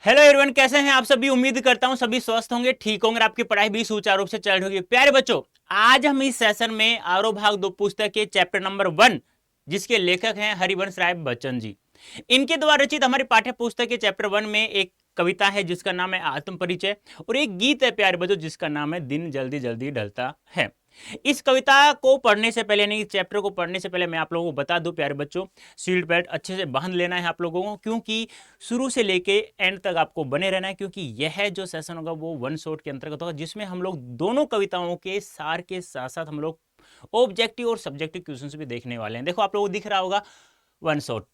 Hello everyone, कैसे हैं आप सभी। उम्मीद करता हूं सभी स्वस्थ होंगे, ठीक होंगे, आपकी पढ़ाई भी सुचारू रूप से चल रही होगी। प्यारे बच्चों, आज हम इस सेशन में आरो भाग 2 पुस्तक के चैप्टर नंबर 1, जिसके लेखक हैं हरिवंश राय बच्चन जी, इनके द्वारा रचित हमारी पाठ्य पुस्तक के चैप्टर 1 में एक कविता है जिसका नाम है आत्म परिचय, और एक गीत है प्यारे बच्चों जिसका नाम है दिन जल्दी जल्दी ढलता है। इस कविता को पढ़ने से पहले, यानी चैप्टर को पढ़ने से पहले मैं आप लोगों को बता दूं प्यारे बच्चों, सीट बेल्ट अच्छे से बांध लेना है आप लोगों को, क्योंकि शुरू से लेके एंड तक आपको बने रहना है, क्योंकि यह जो सेशन होगा वो वन शॉट के अंतर्गत होगा, जिसमें हम लोग दोनों कविताओं के सार के साथ साथ हम लोग ऑब्जेक्टिव और सब्जेक्टिव क्वेश्चंस भी देखने वाले हैं। देखो आप लोगों को दिख रहा होगा वन शॉट,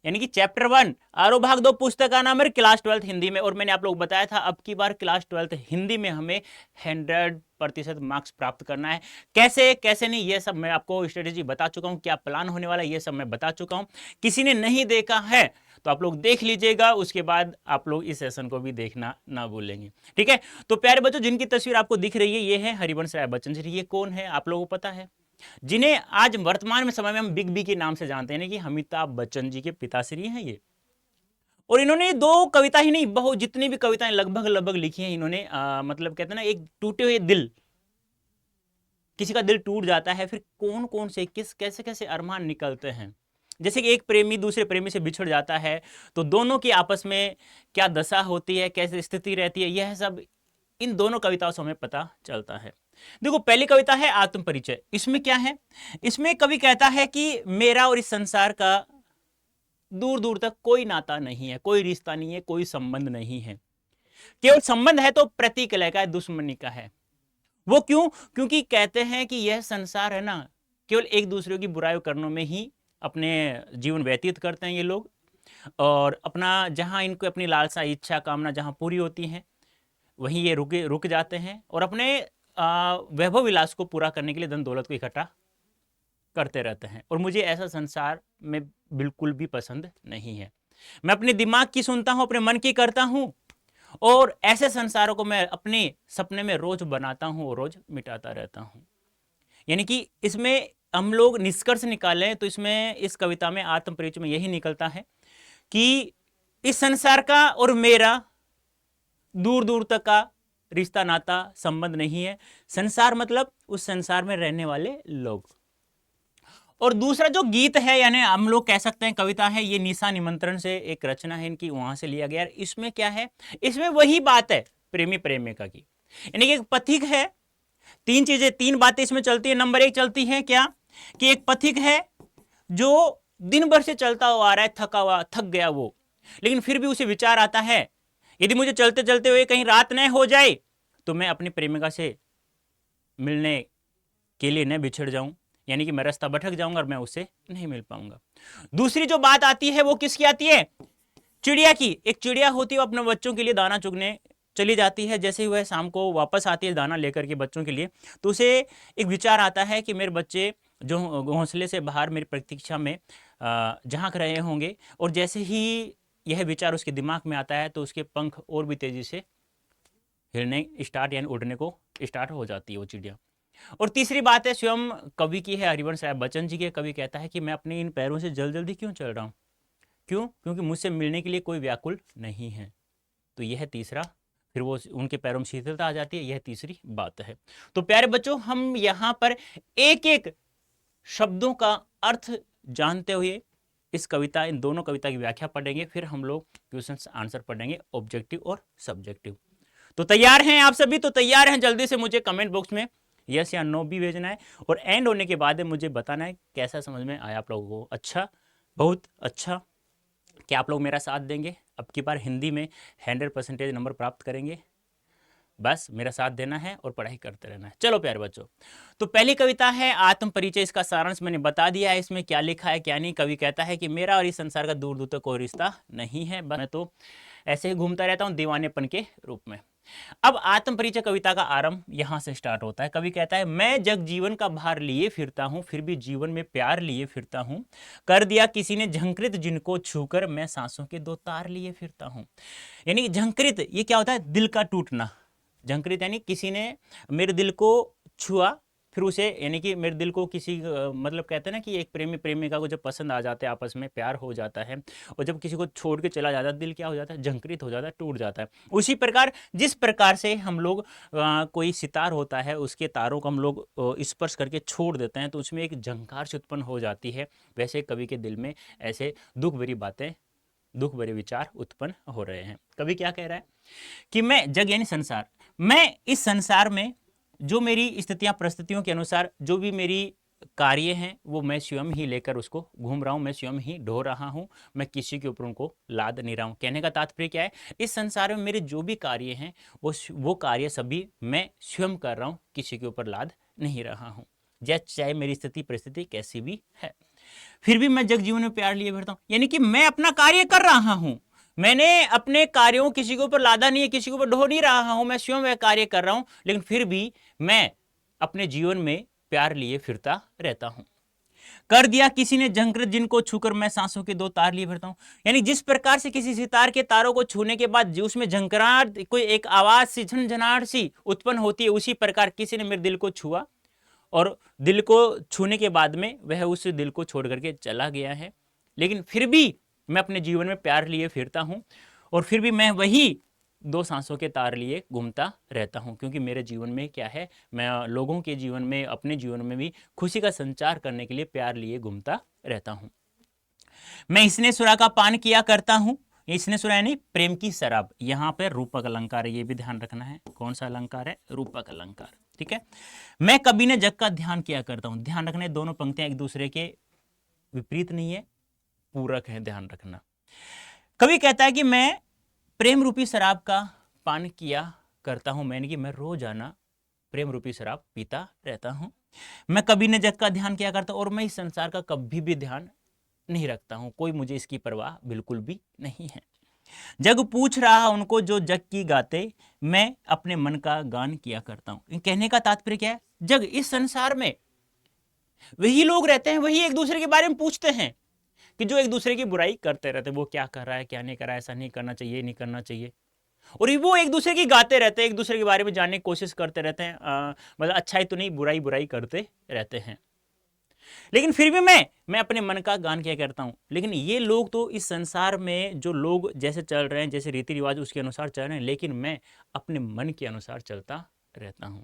यानी कि चैप्टर 1 आरो भाग 2 पुस्तक का नाम है क्लास 12 हिंदी में। और मैंने आप लोग बताया था अब की बार क्लास 12 हिंदी में हमें 100% मार्क्स प्राप्त करना है। कैसे कैसे नहीं, ये सब मैं आपको स्ट्रेटेजी बता चुका हूं, क्या प्लान होने वाला है ये सब मैं बता चुका हूं। किसी ने नहीं देखा है तो आप लोग देख लीजिएगा, उसके बाद आप लोग इस सेशन को भी देखना ना भूलेंगे, ठीक है। तो प्यारे बच्चों, जिनकी तस्वीर आपको दिख रही है ये है हरिवंश राय बच्चन जी। ये कौन है आप लोगों को पता है? जिन्हें आज वर्तमान में समय में हम बिग बी के नाम से जानते हैं, कि अमिताभ बच्चन जी के पिताश्री हैं ये। और इन्होंने दो कविता ही नहीं, बहुत जितनी भी कविताएं लगभग लगभग लिखी हैं इन्होंने, मतलब कहते हैं ना, एक टूटे हुए दिल, किसी का दिल टूट जाता है, फिर कौन कौन से किस कैसे कैसे अरमान निकलते हैं। जैसे कि एक प्रेमी दूसरे प्रेमी से बिछड़ जाता है तो दोनों की आपस में क्या दशा होती है, कैसे स्थिति रहती है, यह सब इन दोनों कविताओं से हमें पता चलता है। देखो, पहली कविता है आत्म परिचय। इसमें क्या है? इसमें कवि कहता है कि मेरा और इस संसार का दूर दूर तक कोई नाता नहीं है, कोई रिश्ता नहीं है, कोई संबंध नहीं है। केवल संबंध है तो प्रतीक लय का है, दुश्मनी का है। वो क्यों? क्योंकि कहते हैं कि यह संसार है ना, केवल एक दूसरे की बुराई करने में ही अपने जीवन व्यतीत करते हैं ये लोग, और अपना जहां इनको अपनी लालसा इच्छा कामना जहां पूरी होती है वहीं ये रुक जाते हैं, और अपने वैभव विलास को पूरा करने के लिए धन दौलत को इकट्ठा करते रहते हैं। और मुझे ऐसा संसार में बिल्कुल भी पसंद नहीं है। मैं अपने दिमाग की सुनता हूं, अपने मन की करता हूं, और ऐसे संसारों को मैं अपने सपने में रोज बनाता हूं और रोज मिटाता रहता हूं। यानी कि इसमें हम लोग निष्कर्ष निकालें तो इसमें, इस कविता में आत्म परिचय में यही निकलता है कि इस संसार का और मेरा दूर दूर तक का रिश्ता नाता संबंध नहीं है। संसार मतलब उस संसार में रहने वाले लोग। और दूसरा जो गीत है, यानी हम लोग कह सकते हैं कविता है, ये निशा निमंत्रण से एक रचना है इनकी, वहां से लिया गया। इसमें क्या है? इसमें वही बात है प्रेमी प्रेमिका की, यानी कि एक पथिक है। तीन चीजें, तीन बातें इसमें चलती है। नंबर 1 चलती है क्या, कि एक पथिक है जो दिन भर से चलता हुआ आ रहा है, थका हुआ, थक गया वो, लेकिन फिर भी उसे विचार आता है यदि मुझे चलते चलते हुए कहीं रात न हो जाए तो मैं अपनी प्रेमिका से मिलने के लिए न बिछड़ जाऊं, यानी कि मैं रास्ता भटक जाऊंगा और मैं उससे नहीं मिल पाऊंगा। दूसरी जो बात आती है वो किसकी आती है? चिड़िया की। एक चिड़िया होती है, अपने बच्चों के लिए दाना चुगने चली जाती है। जैसे ही वह शाम को वापस आती है दाना लेकर के बच्चों के लिए, तो उसे एक विचार आता है कि मेरे बच्चे जो घोंसले से बाहर मेरी प्रतीक्षा में झांक रहे होंगे। और जैसे ही यह विचार उसके दिमाग में आता है तो उसके पंख और भी तेजी से हिलने स्टार्ट, यानी उड़ने को स्टार्ट हो जाती है वो चिड़िया। और तीसरी बात है स्वयं कवि की है, हरिवंश राय बच्चन जी के। कवि कहता है कि मैं अपने इन पैरों से जल्दी जल्दी क्यों चल रहा हूं? क्यों? क्योंकि मुझसे मिलने के लिए कोई व्याकुल नहीं है। तो यह तीसरा, फिर वो उनके पैरों में शीतलता आ जाती है, यह तीसरी बात है। तो प्यारे बच्चों, हम यहां पर एक एक शब्दों का अर्थ जानते हुए इस कविता, इन दोनों कविता की व्याख्या पढ़ेंगे, फिर हम लोग क्वेश्चंस आंसर पढ़ेंगे, ऑब्जेक्टिव और सब्जेक्टिव। तो तैयार हैं आप सभी? तो तैयार हैं? जल्दी से मुझे कमेंट बॉक्स में यस या नो भी भेजना है, और एंड होने के बाद मुझे बताना है कैसा समझ में आया आप लोगों को। अच्छा, बहुत अच्छा। क्या आप लोग मेरा साथ देंगे? अब की बार हिंदी में 100% नंबर प्राप्त करेंगे। बस मेरा साथ देना है और पढ़ाई करते रहना है। चलो प्यारे बच्चों, तो पहली कविता है आत्म परिचय। इसका सारांश मैंने बता दिया है, इसमें क्या लिखा है क्या नहीं। कवि कहता है कि मेरा और इस संसार का दूर दूर तक कोई रिश्ता नहीं है, बस मैं तो ऐसे ही घूमता रहता हूँ दीवानेपन के रूप में। अब आत्म परिचय कविता का आरंभ यहां से स्टार्ट होता है। कवि कहता है, मैं जग जीवन का भार लिए फिरता हूं, फिर भी जीवन में प्यार लिए फिरता हूं। कर दिया किसी ने झंकृत जिनको छूकर, मैं सांसों के 2 तार लिए फिरता हूं। यानी झंकृत, ये क्या होता है? दिल का टूटना। झंकृत यानी किसी ने मेरे दिल को छुआ, फिर उसे यानी कि मेरे दिल को किसी मतलब कहते हैं ना कि एक प्रेमी प्रेमिका को जब पसंद आ जाते हैं, आपस में प्यार हो जाता है, और जब किसी को छोड़ के चला जाता है, दिल क्या हो जाता है, झंकृत हो जाता है, टूट जाता है। उसी प्रकार जिस प्रकार से हम लोग कोई सितार होता है, उसके तारों को हम लोग स्पर्श करके छोड़ देते हैं तो उसमें एक झंकार से उत्पन्न हो जाती है, वैसे कवि के दिल में ऐसे दुख भरी बातें, दुख भरे विचार उत्पन्न हो रहे हैं। कवि क्या कह रहा है कि मैं जग यानी संसार, मैं इस संसार में जो मेरी स्थितियां परिस्थितियों के अनुसार जो भी मेरी कार्य हैं वो मैं स्वयं ही लेकर उसको घूम रहा हूं, मैं स्वयं ही ढो रहा हूं, मैं किसी के ऊपर उनको लाद नहीं रहा हूं। कहने का तात्पर्य क्या है, इस संसार में मेरे जो भी कार्य हैं वो कार्य सभी मैं स्वयं कर रहा हूं, किसी के ऊपर लाद नहीं रहा हूं, चाहे मेरी स्थिति परिस्थिति कैसी भी है। फिर भी मैं जग जीवन में प्यार लिए फिरता हूं, यानी कि मैं अपना कार्य कर रहा हूं, मैंने अपने कार्यों किसी के ऊपर लादा नहीं है, किसी के ऊपर ढो नहीं रहा हूं, मैं स्वयं वह कार्य कर रहा हूं, लेकिन फिर भी मैं अपने जीवन में प्यार लिए फिरता रहता हूं। कर दिया किसी ने झंकृत जिनको छूकर मैं सांसों के दो तार लिए फिरता हूं, यानी जिस प्रकार से किसी सितार के तारों को छूने के बाद जो उसमें झंकराहट, कोई एक आवाज सी झनझनाहट सी उत्पन्न होती है, उसी प्रकार किसी ने मेरे दिल को छुआ और दिल को छूने के बाद में वह उस दिल को छोड़ करके चला गया है, लेकिन फिर भी मैं अपने जीवन में प्यार लिए फिरता हूं और फिर भी मैं वही दो सांसों के तार लिए घूमता रहता हूं, क्योंकि मेरे जीवन में क्या है, मैं लोगों के जीवन में, अपने जीवन में भी खुशी का संचार करने के लिए प्यार लिए घूमता रहता हूं। मैं इसने सुरा का पान किया करता हूं, इसने सुरा यानी प्रेम की शराब, यहां पर रूपक अलंकार है, ये भी ध्यान रखना है। कौन सा अलंकार है, रूपक अलंकार, ठीक है। मैं कभी ने जग का ध्यान किया करता हूं, ध्यान रखना, दोनों पंक्तियां एक दूसरे के विपरीत नहीं है, पूरक है, ध्यान रखना। कवि कहता है कि मैं प्रेम रूपी शराब का पान किया करता हूं, मैंने कि मैं रोजाना प्रेम रूपी शराब पीता रहता हूं। मैं कभी ने जग का ध्यान किया करता हूं और मैं इस संसार का कभी भी ध्यान नहीं रखता हूं, कोई मुझे इसकी परवाह बिल्कुल भी नहीं है। जग पूछ रहा उनको जो जग की गाते, मैं अपने मन का गान किया करता हूं। कहने का तात्पर्य क्या है, जग इस संसार में वही लोग रहते हैं, वही एक दूसरे के बारे में पूछते हैं कि जो एक दूसरे की बुराई करते रहते हैं, वो क्या कर रहा है, क्या नहीं कर रहा है, ऐसा नहीं करना चाहिए, नहीं करना चाहिए, और वो एक दूसरे की गाते रहते हैं, एक दूसरे के बारे में जानने की कोशिश करते रहते हैं, मतलब अच्छाई तो नहीं बुराई बुराई करते रहते हैं। लेकिन फिर भी मैं अपने मन का गान किया करता हूं। लेकिन ये लोग तो इस संसार में जो लोग जैसे चल रहे हैं, जैसे रीति रिवाज उसके अनुसार चल रहे हैं, लेकिन मैं अपने मन के अनुसार चलता रहता हूं।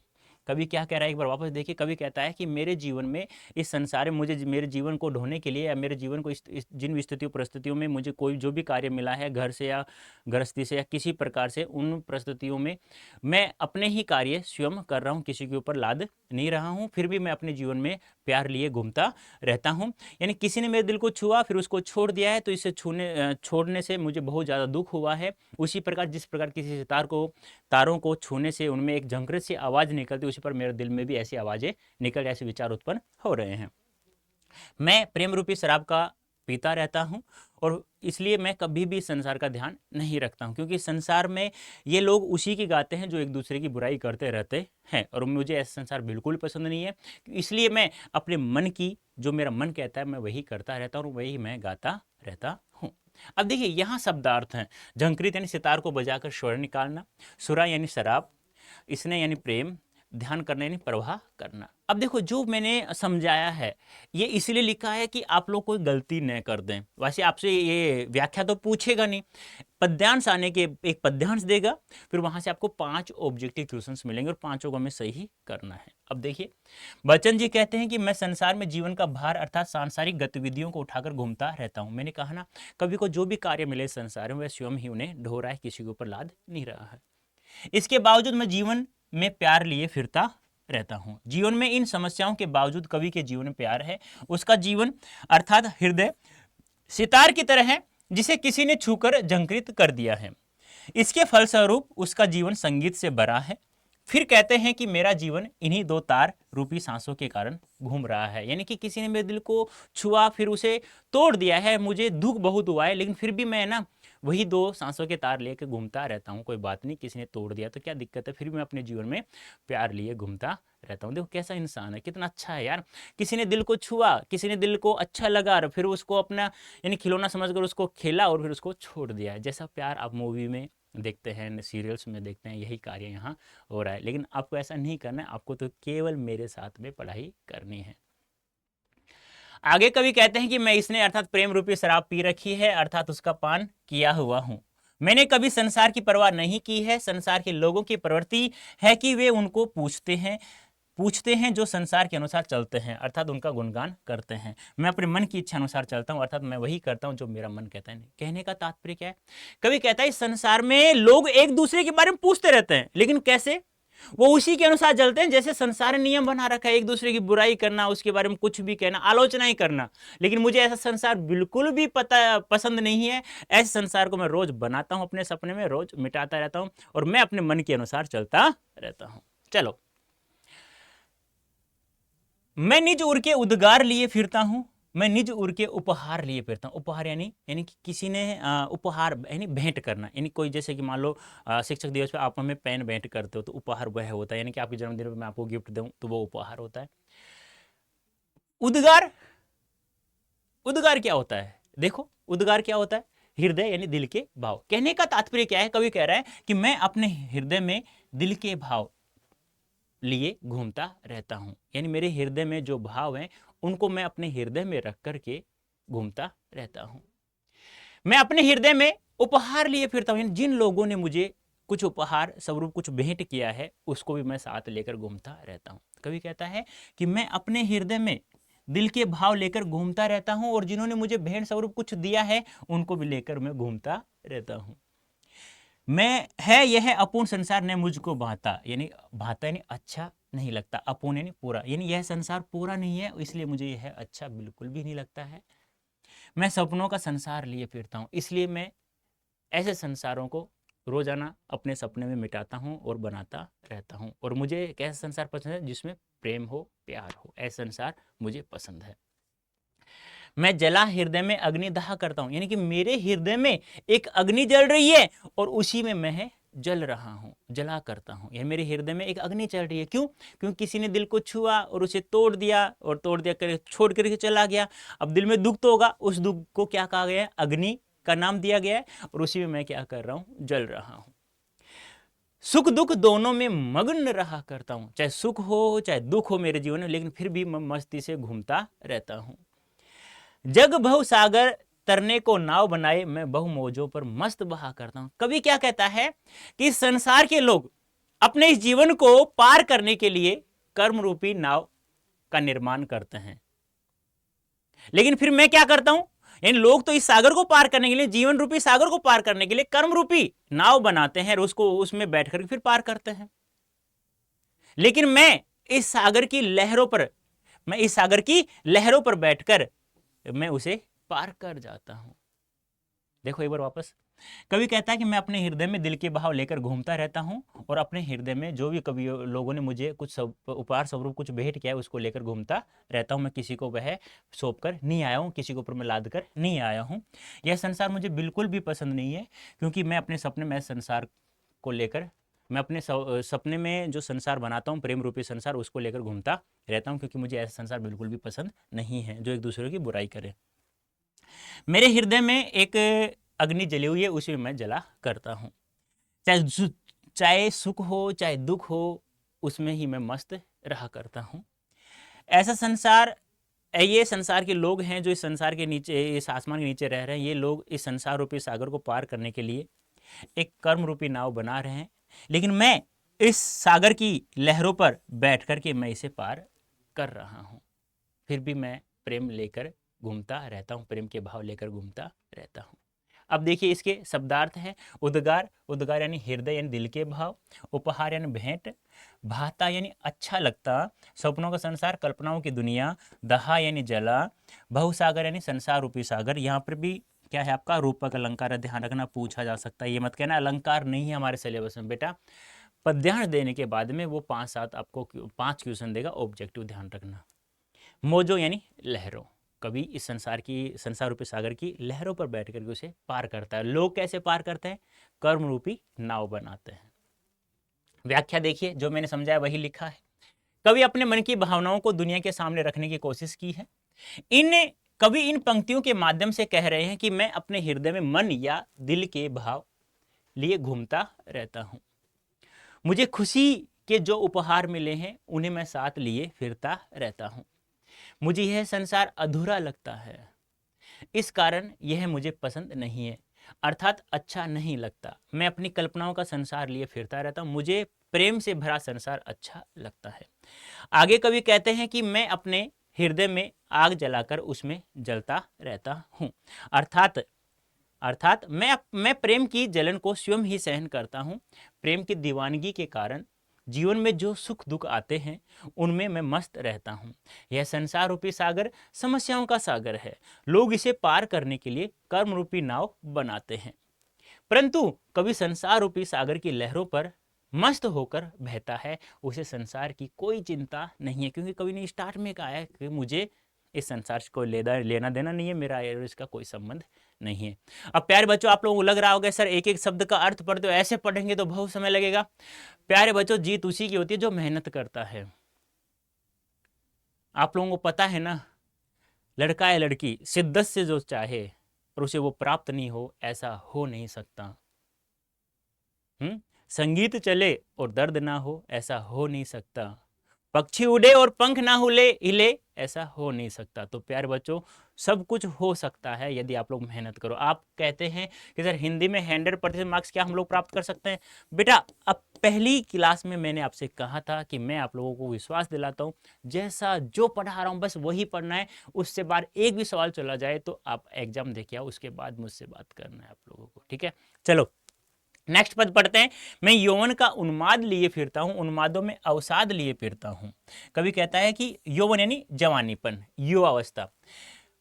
कवि क्या कह रहा है, एक बार वापस देखिए। कवि कहता है कि मेरे जीवन में, इस संसार में मुझे मेरे जीवन को ढोने के लिए या मेरे जीवन को जिन स्थितियों परिस्थितियों में मुझे कोई जो भी कार्य मिला है, घर से या गृहस्थी से या किसी प्रकार से, उन परिस्थितियों में मैं अपने ही कार्य स्वयं कर रहा हूँ, किसी के ऊपर लाद नहीं रहा हूँ। फिर भी मैं अपने जीवन में प्यार लिए घूमता रहता हूँ। यानी किसी ने मेरे दिल को छुआ फिर उसको छोड़ दिया है, तो इसे छोड़ने से मुझे बहुत ज़्यादा दुख हुआ है। उसी प्रकार जिस प्रकार किसी तारों को छूने से उनमें एक झंकृत सी आवाज़ निकलती, उसी पर मेरे दिल में भी ऐसी आवाज़ें निकल, ऐसे विचार उत्पन्न हो रहे हैं। मैं प्रेम रूपी शराब का पीता रहता हूं और इसलिए मैं कभी भी संसार का ध्यान नहीं रखता हूं, क्योंकि संसार में ये लोग उसी की गाते हैं जो एक दूसरे की बुराई करते रहते हैं, और मुझे ऐसा संसार बिल्कुल पसंद नहीं है। इसलिए मैं अपने मन की, जो मेरा मन कहता है, मैं वही करता रहता हूँ और वही मैं गाता रहता हूँ। अब देखिए यहाँ शब्दार्थ हैं। झंकृत यानी सितार को बजाकर स्वर निकालना, सुरा यानी शराब, इसने यानी प्रेम, ध्यान करना यानी प्रवाह करना। अब देखो जो मैंने समझाया है ये इसलिए लिखा है कि आप लोग कोई गलती न कर दें। वैसे आपसे ये व्याख्या तो पूछेगा नहीं, पद्यांश आने के एक पद्यांश देगा, फिर वहां से आपको 5 ऑब्जेक्टिव क्वेश्चंस मिलेंगे और 5 को हमें सही करना है। अब देखिए बच्चन जी कहते हैं कि मैं संसार में जीवन का भार अर्थात सांसारिक गतिविधियों को उठाकर घूमता रहता हूं। मैंने कहा ना, कभी को जो भी कार्य मिले संसार में वह स्वयं ही उन्हें ढो रहा है, किसी के ऊपर लाद नहीं रहा है। इसके बावजूद मैं जीवन में प्यार लिए फिरता रहता हूं। जीवन में इन समस्याओं के बावजूद कवि के जीवन में प्यार है। उसका जीवन अर्थात हृदय सितार की तरह है जिसे किसी ने छूकर झंकृत कर दिया है। इसके फलस्वरूप उसका जीवन संगीत से भरा है। फिर कहते हैं कि मेरा जीवन इन्हीं 2 तार रूपी सांसों के कारण घूम रहा है, यानी कि किसी ने मेरे दिल को छुआ फिर उसे तोड़ दिया है, मुझे दुख बहुत हुआ है, लेकिन फिर भी मैं ना वही 2 सांसों के तार लेकर घूमता रहता हूँ। कोई बात नहीं, किसी ने तोड़ दिया तो क्या दिक्कत है, फिर भी मैं अपने जीवन में प्यार लिए घूमता रहता हूँ। देखो कैसा इंसान है, कितना अच्छा है यार। किसी ने दिल को छुआ, किसी ने दिल को अच्छा लगा, फिर उसको अपना यानी खिलौना समझकर उसको खेला और फिर उसको छोड़ दिया है। जैसा प्यार आप मूवी में देखते हैं, सीरियल्स में देखते हैं, यही कार्य यहाँ हो रहा है। लेकिन आपको ऐसा नहीं करना है, आपको तो केवल मेरे साथ में पढ़ाई करनी है। आगे कवि कहते हैं कि मैं इसने अर्थात प्रेम रूपी शराब पी रखी है, अर्थात उसका पान किया हुआ हूं। मैंने कभी संसार की परवाह नहीं की है। संसार के लोगों की प्रवृत्ति है कि वे उनको पूछते हैं जो संसार के अनुसार चलते हैं, अर्थात उनका गुणगान करते हैं। मैं अपने मन की इच्छा अनुसार चलता हूं, अर्थात मैं वही करता हूं जो मेरा मन कहता है। कहने का तात्पर्य क्या है? कवि कहता है संसार में लोग एक दूसरे के बारे में पूछते रहते हैं, लेकिन कैसे? वो उसी के अनुसार चलते हैं जैसे संसार ने नियम बना रखा है, एक दूसरे की बुराई करना, उसके बारे में कुछ भी कहना, आलोचना ही करना। लेकिन मुझे ऐसा संसार बिल्कुल भी पसंद नहीं है। ऐसे संसार को मैं रोज बनाता हूं अपने सपने में, रोज मिटाता रहता हूं, और मैं अपने मन के अनुसार चलता रहता हूं। चलो, मैं निज उर के उद्गार लिए फिरता हूं, मैं निज उर के उपहार लिए फिरता हूं। उपहार यानी कि किसी ने उपहार यानी भेंट करना, यानी कोई जैसे कि मान लो शिक्षक दिवस पे आप हमें पेन भेंट करते हो तो उपहार वह होता है, यानी कि आपके जन्मदिन पर मैं आपको गिफ्ट दूं तो वो उपहार होता है। उद्गार, उद्गार क्या होता है? देखो, उद्गार क्या होता है? हृदय यानी दिल के भाव। कहने का तात्पर्य क्या है? कवि कह रहा है कि मैं अपने हृदय में दिल के भाव लिए घूमता रहता हूं, यानी मेरे हृदय में जो भाव हैं उनको मैं अपने हृदय में रख करके घूमता रहता हूं। मैं अपने हृदय में उपहार लिए फिरता हूं, जिन लोगों ने मुझे कुछ उपहार स्वरूप कुछ भेंट किया है उसको भी मैं साथ लेकर घूमता रहता हूं। कवि कहता है कि मैं अपने हृदय में दिल के भाव लेकर घूमता रहता हूं, और जिन्होंने मुझे भेंट स्वरूप कुछ दिया है उनको भी लेकर मैं घूमता रहता हूं। मैं है यह अपूर्ण संसार ने मुझको भाता, यानी भाता यानी अच्छा नहीं लगता, अपूर्ण यानी पूरा, यानी यह संसार पूरा नहीं है, इसलिए मुझे यह अच्छा बिल्कुल भी नहीं लगता है। मैं सपनों का संसार लिए फिरता हूं, इसलिए मैं ऐसे संसारों को रोजाना अपने सपने में मिटाता हूं और बनाता रहता हूं। और मुझे एक ऐसा संसार पसंद है जिसमें प्रेम हो, प्यार हो, ऐसा संसार मुझे पसंद है। मैं जला हृदय में अग्निदाह करता हूं, यानी कि मेरे हृदय में एक अग्नि जल रही है और उसी में मैं जल रहा हूं, जला करता हूं। यह मेरे हृदय में एक अग्नि चल रही है। क्यों? क्योंकि किसी ने दिल को छुआ और उसे तोड़ दिया, और तोड़ दिया कर छोड़ करके चला गया। अब दिल में दुख तो होगा, उस दुख को क्या कहा गया है? अग्नि का नाम दिया गया है, और उसी में मैं क्या कर रहा हूं? जल रहा हूं। सुख दुख दोनों में मग्न रहा करता हूं, चाहे सुख हो चाहे दुख हो मेरे जीवन में, लेकिन फिर भी मैं मस्ती से घूमता रहता हूं। जग बहु सागर तरने को नाव बनाए, मैं बहु मौजों पर मस्त बहा करता हूं। कवि क्या कहता है कि संसार के लोग अपने इस जीवन को पार करने के लिए कर्म रूपी नाव का निर्माण करते हैं, लेकिन फिर मैं क्या करता हूं? यानी लोग तो इस सागर को पार करने के लिए, जीवन रूपी सागर को पार करने के लिए कर्म रूपी नाव बनाते हैं और उसको उसमें बैठ कर फिर पार करते हैं। लेकिन मैं इस सागर की लहरों पर बैठकर मैं उसे पार कर जाता हूं। देखो एक बार वापस, कवि कहता है कि मैं अपने हृदय में दिल के भाव लेकर घूमता रहता हूं, और अपने हृदय में जो भी कभी लोगों ने मुझे कुछ उपहार स्वरूप कुछ भेंट किया है उसको लेकर घूमता रहता हूं। मैं किसी को वह सौंप कर नहीं आया हूं, किसी के ऊपर मैं लाद कर नहीं आया हूं। यह संसार मुझे बिल्कुल भी पसंद नहीं है, क्योंकि मैं अपने सपने में संसार को लेकर, मैं अपने सपने में जो संसार बनाता हूँ प्रेम रूपी संसार, उसको लेकर घूमता रहता हूँ, क्योंकि मुझे ऐसा संसार बिल्कुल भी पसंद नहीं है जो एक दूसरे की बुराई करे। मेरे हृदय में एक अग्नि जली हुई है, उसी में मैं जला करता हूँ। चाहे सुख हो चाहे दुख हो, उसमें ही मैं मस्त रहा करता हूँ। ऐसा संसार, ये संसार के लोग हैं जो इस संसार के नीचे, इस आसमान के नीचे रह रहे हैं। ये लोग इस संसार रूपी सागर को पार करने के लिए एक कर्म रूपी नाव बना रहे हैं, लेकिन मैं इस सागर की लहरों पर बैठ कर के मैं इसे पार कर रहा हूं। फिर भी मैं प्रेम लेकर घूमता रहता हूं, प्रेम के भाव लेकर घूमता रहता हूं। अब देखिए इसके शब्दार्थ है। उद्गार, उद्गार यानी हृदय यानी दिल के भाव, उपहार यानी भेंट, भाता यानी अच्छा लगता, सपनों का संसार कल्पनाओं की दुनिया, दहा यानी जला, बहुसागर यानी संसार रूपी सागर। यहाँ पर भी क्या है आपका रूपक अलंकार है, ध्यान रखना, पूछा जा सकता है। ये मत कहना अलंकार नहीं है हमारे सिलेबस में बेटा। पद्यांश देने के बाद में वो 5-7 आपको 5 क्वेश्चन देगा, ऑब्जेक्टिव ध्यान रखना। मौजों यानी लहरों, कभी इस संसार रूपी सागर की लहरों पर बैठ करके उसे पार करता है। लोग कैसे पार करते हैं? कर्म रूपी नाव बनाते हैं। व्याख्या देखिए, जो मैंने समझाया वही लिखा है। कवि अपने मन की भावनाओं को दुनिया के सामने रखने की कोशिश की है। कवि इन पंक्तियों के माध्यम से कह रहे हैं कि मैं अपने हृदय में मन या दिल के भाव लिए घूमता रहता हूँ। मुझे खुशी के जो उपहार मिले हैं उन्हें मैं साथ लिए फिरता रहता हूँ। मुझे यह संसार अधूरा लगता है, इस कारण यह मुझे पसंद नहीं है, अर्थात अच्छा नहीं लगता। मैं अपनी कल्पनाओं का संसार लिए फिरता रहता हूँ। मुझे प्रेम से भरा संसार अच्छा लगता है। आगे कवि कहते हैं कि मैं अपने हृदय में आग जलाकर उसमें जलता रहता हूँ। अर्थात मैं प्रेम की जलन को स्वयं ही सहन करता हूँ। प्रेम की दीवानगी के कारण जीवन में जो सुख दुख आते हैं उनमें मैं मस्त रहता हूँ। यह संसार रूपी सागर समस्याओं का सागर है। लोग इसे पार करने के लिए कर्म रूपी नाव बनाते हैं, परंतु कभी संसार रूपी सागर की लहरों पर मस्त होकर बहता है। उसे संसार की कोई चिंता नहीं है, क्योंकि कवि ने स्टार्ट में कहा है कि मुझे इस संसार से कोई लेना देना नहीं है, मेरा इसका कोई संबंध नहीं है। अब प्यारे बच्चों, आप लोगों को लग रहा होगा सर एक एक शब्द का अर्थ पढ़ते हो, ऐसे पढ़ेंगे तो बहुत समय लगेगा। प्यारे बच्चों, जीत उसी की होती है जो मेहनत करता है। आप लोगों को पता है ना, लड़का या लड़की शिद्दत से जो चाहे और उसे वो प्राप्त नहीं हो, ऐसा हो नहीं सकता। संगीत चले और दर्द ना हो, ऐसा हो नहीं सकता। पक्षी उड़े और पंख ना हिले, ऐसा हो नहीं सकता। तो प्यारे बच्चों, सब कुछ हो सकता है यदि आप लोग मेहनत करो। आप कहते हैं कि सर हिंदी में 100% मार्क्स क्या हम लोग प्राप्त कर सकते हैं? बेटा, अब पहली क्लास में मैंने आपसे कहा था कि मैं आप लोगों को विश्वास दिलाता हूँ, जैसा जो पढ़ा रहा हूँ बस वही पढ़ना है। उससे बाहर एक भी सवाल चला जाए तो आप एग्जाम देके आओ, उसके बाद मुझसे बात करना है आप लोगों को, ठीक है? चलो नेक्स्ट पद पढ़ते हैं। मैं यौवन का उन्माद लिए फिरता हूं, उन्मादों में अवसाद लिए फिरता हूं। कवि कहता है कि यौवन यानी जवानीपन, युवावस्था,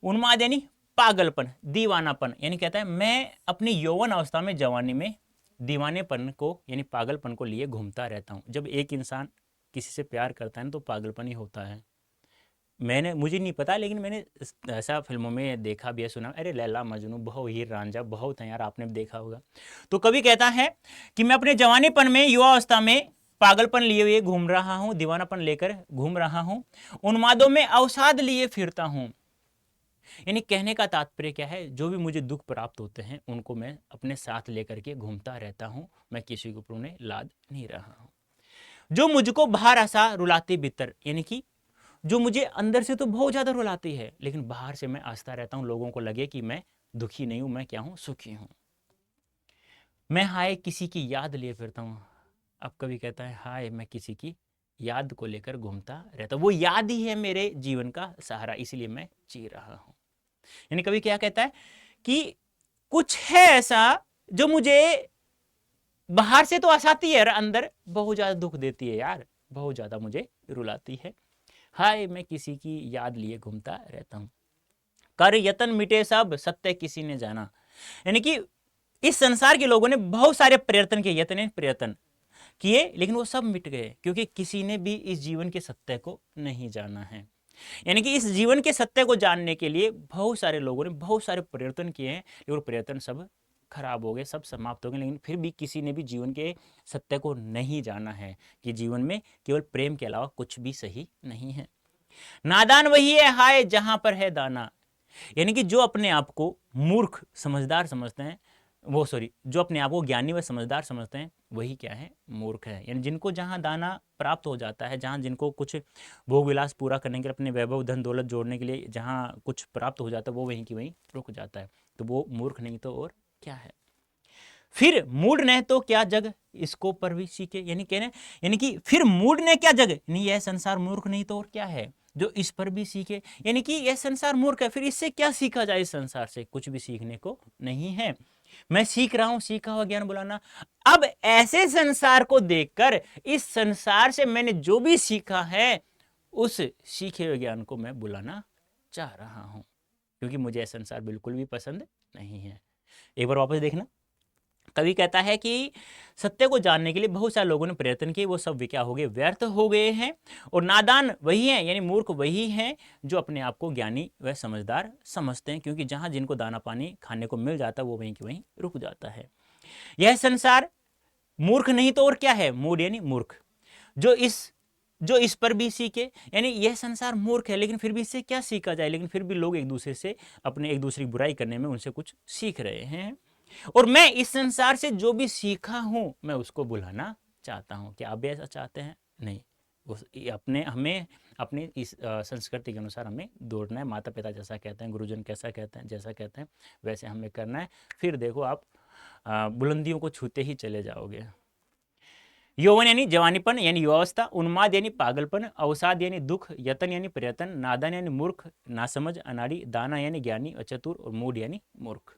उन्माद यानी पागलपन, दीवानापन, यानी कहता है मैं अपनी यौवन अवस्था में, जवानी में दीवानेपन को यानी पागलपन को लिए घूमता रहता हूं। जब एक इंसान किसी से प्यार करता है ना तो पागलपन ही होता है। मुझे नहीं पता, लेकिन मैंने ऐसा फिल्मों में देखा भी है, सुना। अरे लैला मजनू, बहु हीर रांझा बहुत है यार, आपने भी देखा होगा। तो कवि कहता है कि मैं अपने जवानीपन में, युवावस्था में पागलपन लिए हुए घूम रहा हूं, दीवानापन लेकर घूम रहा हूं, उन्मादों में अवसाद लिए फिरता हूं। यानी कहने का तात्पर्य क्या है, जो भी मुझे दुख प्राप्त होते हैं उनको मैं अपने साथ लेकर के घूमता रहता हूं, मैं किसी के ऊपर उन्हें लाद नहीं रहा हूं। जो मुझको बाहर आशा रुलाती भीतर, यानी कि जो मुझे अंदर से तो बहुत ज्यादा रुलाती है, लेकिन बाहर से मैं हंसता रहता हूं, लोगों को लगे कि मैं दुखी नहीं हूं, मैं क्या हूं, सुखी हूं। मैं हाय किसी की याद लिए फिरता हूं। अब कभी कहता है हाय मैं किसी की याद को लेकर घूमता रहता हूं, वो याद ही है मेरे जीवन का सहारा, इसलिए मैं जी रहा हूं। यानी कभी क्या कहता है कि कुछ है ऐसा जो मुझे बाहर से तो हंसाती है, अंदर बहुत ज्यादा दुख देती है यार, बहुत ज्यादा मुझे रुलाती है। हाय मैं किसी की याद लिए घूमता रहता हूं। कर यतन मिटे सब, सत्य किसी ने जाना। यानी कि इस संसार के लोगों ने बहुत सारे प्रयत्न किए, प्रयत्न किए, लेकिन वो सब मिट गए, क्योंकि किसी ने भी इस जीवन के सत्य को नहीं जाना है। यानी कि इस जीवन के सत्य को जानने के लिए बहुत सारे लोगों ने बहुत सारे प्रयत्न किए हैं, लेकिन प्रयत्न सब खराब हो गए, सब समाप्त हो गए, लेकिन फिर भी किसी ने भी जीवन के सत्य को नहीं जाना है कि जीवन में केवल प्रेम के अलावा कुछ भी सही नहीं है। नादान वही है हाय जहां पर है दाना। यानी कि जो अपने आप को मूर्ख समझदार समझते हैं, जो अपने आप को ज्ञानी व समझदार समझते हैं, वही क्या है, मूर्ख है। यानी जिनको जहां दाना प्राप्त हो जाता है, जहां जिनको कुछ भोग विलास पूरा करने के लिए, अपने वैभव धन दौलत जोड़ने के लिए जहां कुछ प्राप्त हो जाता है, वो वहीं की वहीं रुक जाता है। तो वो मूर्ख नहीं तो और क्या है। फिर मूड ने तो क्या जग इसको पर भी सीखे, यानी कि फिर मूड ने क्या जग, यानी यह संसार मूर्ख नहीं तो और क्या है, जो इस पर भी सीखे। यानी कि यह संसार मूर्ख है, फिर इससे क्या सीखा जाए, इस संसार से कुछ भी सीखने को नहीं है। मैं सीख रहा हूं सीखा हुआ ज्ञान बुलाना। अब ऐसे संसार को देखकर इस संसार से मैंने जो भी सीखा है उस सीखे हुए ज्ञान को मैं बुलाना चाह रहा हूं, क्योंकि मुझे यह संसार बिल्कुल भी पसंद नहीं है। एक बार वापस देखना, कवि कहता है कि सत्य को जानने के लिए बहुत सारे लोगों ने प्रयत्न किए, वो सब क्या हो गए, व्यर्थ हो गए हैं। और नादान वही है, यानी मूर्ख वही है जो अपने आप को ज्ञानी व समझदार समझते हैं, क्योंकि जहां जिनको दाना पानी खाने को मिल जाता है वो वहीं की वहीं रुक जाता है। यह संसार मूर्ख नहीं तो और क्या है, मूड यानी मूर्ख, जो इस पर भी सीखे। यानी यह संसार मूर्ख है, लेकिन फिर भी इससे क्या सीखा जाए, लेकिन फिर भी लोग एक दूसरे की बुराई करने में उनसे कुछ सीख रहे हैं। और मैं इस संसार से जो भी सीखा हूं मैं उसको भुलाना चाहता हूं। क्या आप भी ऐसा चाहते हैं? नहीं, हमें अपनी इस संस्कृति के अनुसार हमें दौड़ना है। माता पिता जैसा कहते हैं, गुरुजन कैसा कहते हैं, जैसा कहते हैं वैसे हमें करना है। फिर देखो आप बुलंदियों को छूते ही चले जाओगे। यौवन यानी जवानीपन यानी युवावस्था, उन्माद यानी पागलपन, अवसाद यानी दुख, यतन यानी प्रयत्न, नादान यानी मूर्ख, नासमझ अनाड़ी, दाना यानी ज्ञानी और चतुर, और मूड यानी मूर्ख।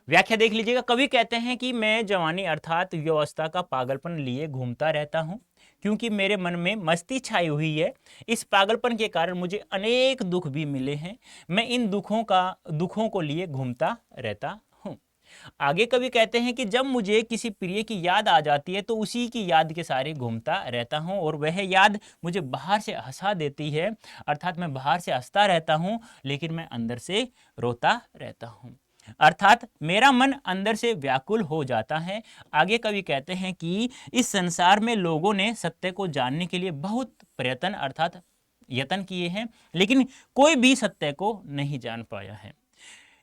व्याख्या देख लीजिएगा। कवि कहते हैं कि मैं जवानी अर्थात युवावस्था का पागलपन लिए घूमता रहता हूं, क्योंकि मेरे मन में मस्ती छाई हुई है। इस पागलपन के कारण मुझे अनेक दुख भी मिले हैं। मैं इन दुखों को लिए घूमता रहता हूं। आगे कवि कहते हैं कि जब मुझे किसी प्रिय की याद आ जाती है तो उसी की याद के सारे घूमता रहता हूं, और वह याद मुझे बाहर से हंसा देती है, अर्थात मैं बाहर से हंसता रहता हूं लेकिन मैं अंदर से रोता रहता हूं, अर्थात मेरा मन अंदर से व्याकुल हो जाता है। आगे कवि कहते हैं कि इस संसार में लोगों ने सत्य को जानने के लिए बहुत प्रयत्न अर्थात यत्न किए हैं, लेकिन कोई भी सत्य को नहीं जान पाया है।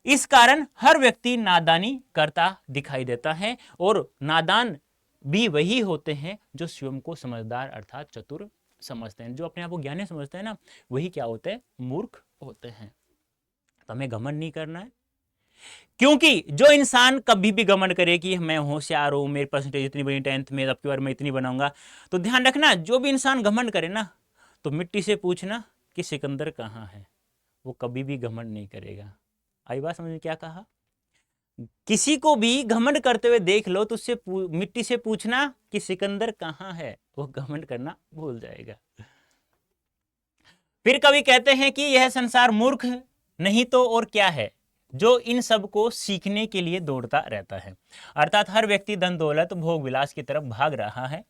इस कारण हर व्यक्ति नादानी करता दिखाई देता है, और नादान भी वही होते हैं जो स्वयं को समझदार अर्थात चतुर समझते हैं। जो अपने आप को ज्ञानी समझते हैं ना, वही क्या होते हैं? मूर्ख होते हैं। तो हमें घमंड नहीं करना है, क्योंकि जो इंसान कभी भी घमंड करे कि मैं होशियार हूं, मेरी परसेंटेज इतनी बनी 10th में, अब की बार मैं इतनी बनाऊंगा, तो ध्यान रखना, जो भी इंसान घमंड करे ना, तो मिट्टी से पूछना कि सिकंदर कहाँ है, वो कभी भी घमंड नहीं करेगा। आई बात समझ में? क्या कहा? किसी को भी घमंड करते हुए देख लो तो उससे मिट्टी से पूछना कि सिकंदर कहाँ है, वो घमंड करना भूल जाएगा। फिर कवि कहते हैं कि यह संसार मूर्ख नहीं तो और क्या है, जो इन सब को सीखने के लिए दौड़ता रहता है। अर्थात हर व्यक्ति धन दौलत भोग विलास की तरफ भाग रहा है।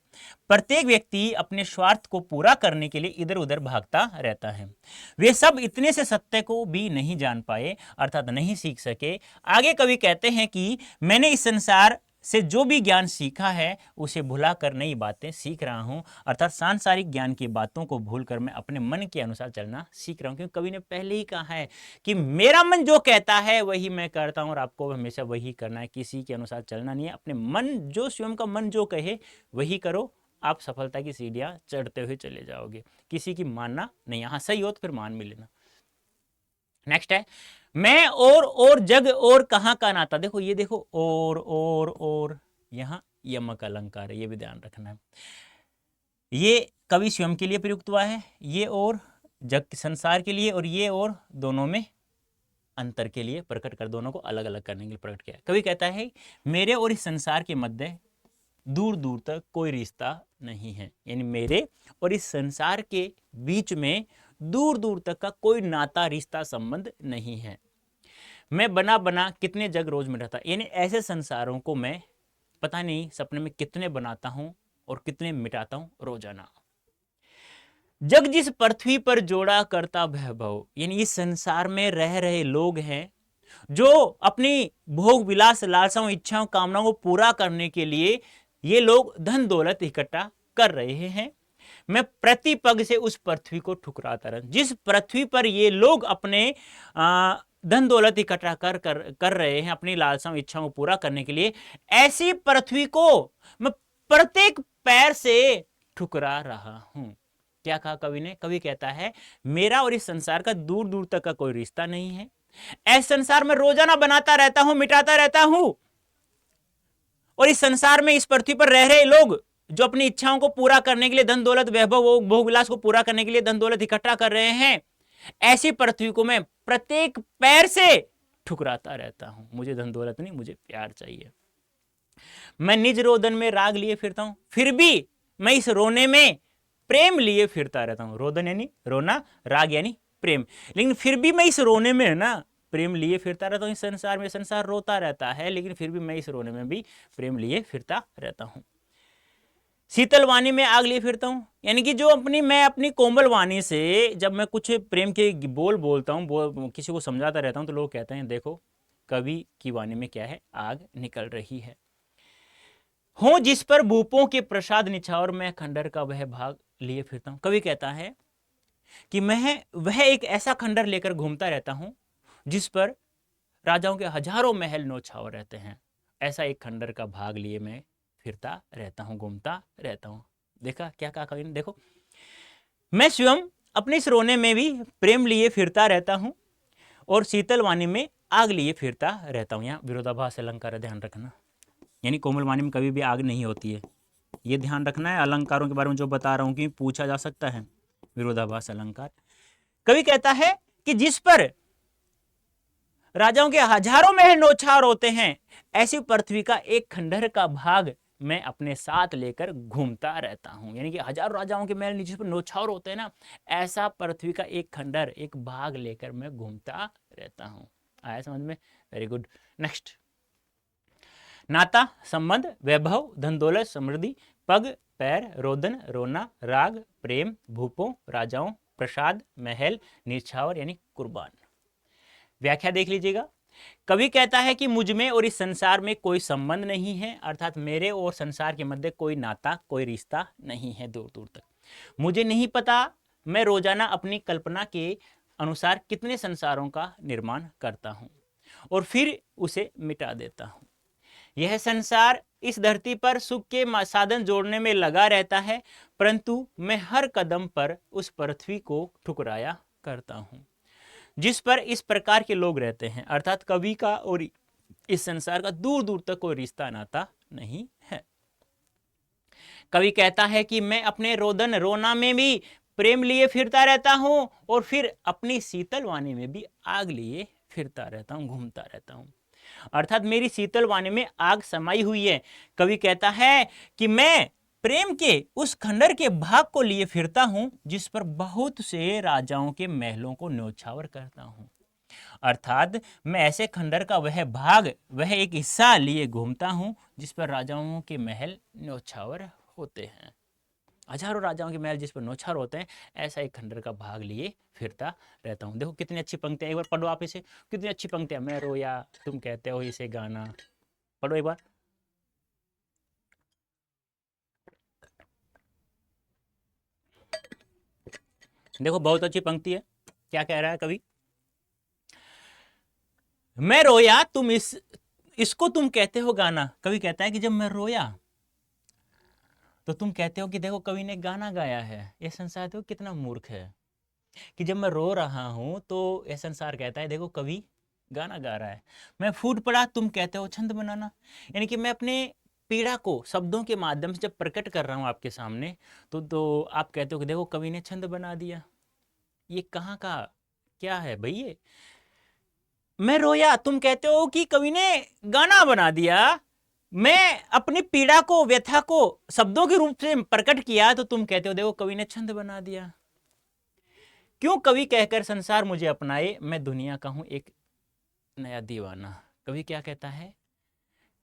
प्रत्येक व्यक्ति अपने स्वार्थ को पूरा करने के लिए इधर उधर भागता रहता है। वे सब इतने से सत्य को भी नहीं जान पाए, अर्थात नहीं सीख सके। आगे कवि कहते हैं कि मैंने इस संसार से जो भी ज्ञान सीखा है उसे भुलाकर नई बातें सीख रहा हूं, अर्थात सांसारिक ज्ञान की बातों को भूलकर मैं अपने मन के अनुसार चलना सीख रहा हूं। क्योंकि कवि ने पहले ही कहा है कि मेरा मन जो कहता है वही मैं करता हूं, और आपको हमेशा वही करना है, किसी के अनुसार चलना नहीं है। अपने मन जो स्वयं का मन जो कहे वही करो, आप सफलता की सीढ़ियां चढ़ते हुए चले जाओगे। किसी की मानना नहीं। हाँ सही हो तो फिर मान भी लेना। नेक्स्ट है मैं और जग और कहां का नाता। देखो ये देखो और यहां यमक अलंकार है, ये भी ध्यान रखना है। ये कवि स्वयं के लिए प्रयुक्त हुआ है, ये और जग संसार के लिए, और ये और दोनों में अंतर के लिए प्रकट कर, दोनों को अलग अलग करने के लिए प्रकट किया। कवि कहता है मेरे और इस संसार के मध्य दूर दूर तक कोई रिश्ता नहीं है, यानी मेरे और इस संसार के बीच में दूर दूर तक का कोई नाता रिश्ता संबंध नहीं है। मैं बना बना कितने जग रोज में रहता, यानी ऐसे संसारों को मैं पता नहीं सपने में कितने बनाता हूं और कितने मिटाता हूं रोजाना। जग जिस पृथ्वी पर जोड़ा करता वैभव, यानी इस संसार में रह रहे लोग हैं जो अपनी भोग विलास लालसाओं इच्छाओं कामनाओं को पूरा करने के लिए ये लोग धन दौलत इकट्ठा कर रहे हैं। मैं प्रति पग से उस पृथ्वी को ठुकराता रहूं। जिस पृथ्वी पर ये लोग अपने धन दौलत इकट्ठा कर रहे हैं अपनी लालसाओं इच्छाओं को पूरा करने के लिए, ऐसी पृथ्वी को मैं प्रत्येक पैर से ठुकरा रहा हूं। क्या कहा कवि ने? कवि कहता है मेरा और इस संसार का दूर दूर तक का कोई रिश्ता नहीं है। ऐसे संसार में रोजाना बनाता रहता हूं, मिटाता रहता हूं, और इस संसार में इस पृथ्वी पर रह रहे लोग जो अपनी इच्छाओं को पूरा करने के लिए धन दौलत वैभव भोग विलास को पूरा करने के लिए धन दौलत इकट्ठा कर रहे हैं, ऐसी पृथ्वी को मैं प्रत्येक पैर से ठुकराता रहता हूं। मुझे धन दौलत नहीं, मुझे प्यार चाहिए। मैं निज रोदन में राग लिए फिरता हूं, फिर भी मैं इस रोने में प्रेम लिए फिरता रहता हूं। रोदन यानी रोना, राग यानी प्रेम, लेकिन फिर भी मैं इस रोने में ना प्रेम लिए फिरता रहता हूं। इस संसार में संसार रोता रहता है, लेकिन फिर भी मैं इस रोने में भी प्रेम लिए फिरता रहता हूं। शीतल वाणी में आग लिए फिरता हूं, यानी कि जो मैं अपनी कोमल वाणी से जब मैं कुछ प्रेम के बोल बोलता हूं, किसी को समझाता रहता हूं, तो लोग कहते हैं देखो कवि की वाणी में क्या है, आग निकल रही है। हो जिस पर भूपों के प्रसाद निछावर मैं खंडर का वह भाग लिए फिरता हूं। कवि कहता है कि मैं वह एक ऐसा खंडर लेकर घूमता रहता हूं जिस पर राजाओं के हजारों महल नौछावर रहते हैं, ऐसा एक खंडर का भाग लिए मैं फिरता रहता हूँ, घूमता रहता हूँ। देखा क्या कहा कवि ने, देखो मैं स्वयं अपने इस रोने में भी प्रेम लिए फिरता रहता हूँ और शीतल वाणी में आग लिए फिरता रहता हूँ। यहाँ विरोधाभास अलंकार है, ध्यान रखना, यानी कोमल वाणी में कभी भी आग नहीं होती है, ये ध्यान रखना है। अलंकारों के बारे में जो बता रहा हूँ कि पूछा जा सकता है, विरोधाभास अलंकार। कवि कहता है कि जिस पर राजाओं के हजारों महल नौछावर होते हैं, ऐसी पृथ्वी का एक खंडहर का भाग मैं अपने साथ लेकर घूमता रहता हूं। यानी कि हजारों राजाओं के महल नीचे पर नौछावर होते हैं ना, ऐसा पृथ्वी का एक खंडहर, एक भाग लेकर मैं घूमता रहता हूं। आया समझ में? Very good. नेक्स्ट, नाता, संबंध, वैभव, धन दौलत, समृद्धि, पग, पैर, रोदन, रोना, राग, प्रेम, भूपों, राजाओं, प्रसाद, महल, निछावर यानी कुर्बान। व्याख्या देख लीजिएगा। कवि कहता है कि मुझ में और इस संसार में कोई संबंध नहीं है, अर्थात मेरे और संसार के मध्य कोई नाता, कोई रिश्ता नहीं है दूर दूर तक। मुझे नहीं पता मैं रोजाना अपनी कल्पना के अनुसार कितने संसारों का निर्माण करता हूं और फिर उसे मिटा देता हूं। यह संसार इस धरती पर सुख के साधन जोड़ने में लगा रहता है, परंतु मैं हर कदम पर उस पृथ्वी को ठुकराया करता हूं जिस पर इस प्रकार के लोग रहते हैं। अर्थात कवि का और इस संसार का दूर दूर तक कोई रिश्ता नाता नहीं है। कवि कहता है कि मैं अपने रोदन रोना में भी प्रेम लिए फिरता रहता हूं और फिर अपनी शीतल वाणी में भी आग लिए फिरता रहता हूं, घूमता रहता हूं। अर्थात मेरी शीतल वाणी में आग समाई हुई है। कवि कहता है कि मैं प्रेम के उस खंडर के भाग को लिए फिरता हूं जिस पर बहुत से राजाओं के महलों को न्यौछावर करता हूं। अर्थात मैं ऐसे खंडर का वह भाग, वह एक हिस्सा लिए घूमता हूं जिस पर राजाओं के महल न्यौछावर होते हैं। हजारों राजाओं के महल जिस पर नौछावर होते हैं, ऐसा एक खंडर का भाग लिए फिरता रहता हूं। देखो कितनी अच्छी पंक्तियां, एक बार पढ़ो आप इसे, कितनी अच्छी पंक्तियां। मैं रोया तुम कहते हो इसे गाना, पढ़ो एक बार। देखो बहुत अच्छी पंक्ति है। क्या कह रहा है कवि? मैं रोया तुम इसको तुम कहते हो गाना। कवि कहता है कि जब मैं रोया तो तुम कहते हो कि देखो कवि ने गाना गाया है। यह संसार देखो कितना मूर्ख है कि जब मैं रो रहा हूं तो यह संसार कहता है देखो कवि गाना गा रहा है। मैं फूट पड़ा तुम कहते हो छंद बनाना। यानी कि मैं अपने पीड़ा को शब्दों के माध्यम से जब प्रकट कर रहा हूं आपके सामने, तो आप कहते हो कि देखो कवि ने छंद बना दिया। ये कहाँ का क्या है भैया? मैं रोया तुम कहते हो कि कवि ने गाना बना दिया। मैं अपनी पीड़ा को, व्यथा को शब्दों के रूप से प्रकट किया तो तुम कहते हो देखो कवि ने छंद बना दिया। क्यों कवि कहकर संसार मुझे अपनाए, मैं दुनिया का हूं एक नया दीवाना। कवि क्या कहता है?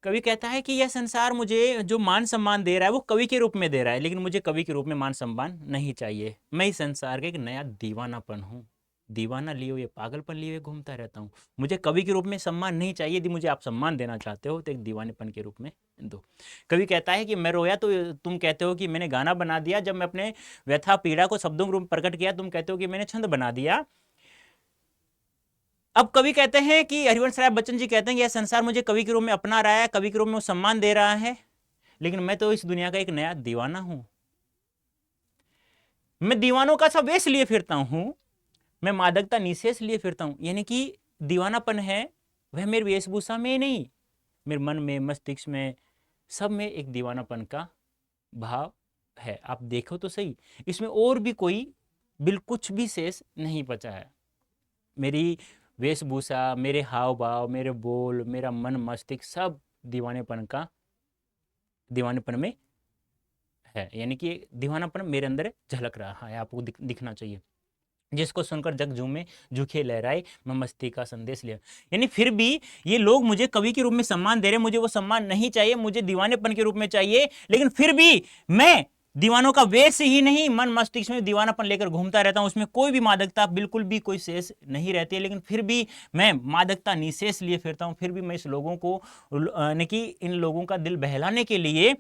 कवि कहता है कि यह संसार मुझे जो मान सम्मान दे रहा है वो कवि के रूप में दे रहा है, लेकिन मुझे कवि के रूप में मान सम्मान नहीं चाहिए। मैं इस संसार का एक नया दीवानापन हूं, दीवाना लिए हुए, पागलपन लिए हुए घूमता रहता हूं। मुझे कवि के रूप में सम्मान नहीं चाहिए। यदि मुझे आप सम्मान देना चाहते हो तो एक दीवानेपन के रूप में दो। कवि कहता है कि मैं रोया तो तुम कहते हो कि मैंने गाना बना दिया। जब मैं अपने व्यथा पीड़ा को शब्दों के रूप में प्रकट किया तुम कहते हो कि मैंने छंद बना दिया। अब कवि कहते हैं कि हरिवंश राय बच्चन जी कहते हैं कि यह संसार मुझे कवि के रूप में अपना रहा है, कवि के रूप में वो सम्मान दे रहा है, लेकिन मैं तो इस दुनिया का एक नया दीवाना हूं। मैं दीवानों का सा वेश लिए फिरता हूं, मैं मादकता निशेष लिए फिरता हूं। यानी कि दीवानापन है वह मेरी वेशभूषा में नहीं, मेरे मन में, मस्तिष्क में, सब में एक दीवानापन का भाव है। आप देखो तो सही, इसमें और भी कोई कुछ भी शेष नहीं बचा है। मेरी वेशभूषा, मेरे हाव भाव, मेरे बोल, मेरा मन, मस्तिष्क सब दीवानेपन में है। यानी कि दीवानापन मेरे अंदर झलक रहा है, आपको दिखना चाहिए। जिसको सुनकर जग झूमे, झुके लहराए, मैं मस्ती का संदेश लिया। यानी फिर भी ये लोग मुझे कवि के रूप में सम्मान दे रहे हैं, मुझे वो सम्मान नहीं चाहिए, मुझे दीवानेपन के रूप में चाहिए। लेकिन फिर भी मैं दीवानों का वेश ही नहीं, मन मस्तिष्क में दीवानापन लेकर घूमता रहता हूं। उसमें कोई भी मादकता बिल्कुल भी कोई शेष नहीं रहती है, लेकिन फिर भी मैं मादकता निशेष लिए फिरता हूं। फिर भी मैं इस लोगों को, यानी कि इन लोगों का दिल बहलाने के लिए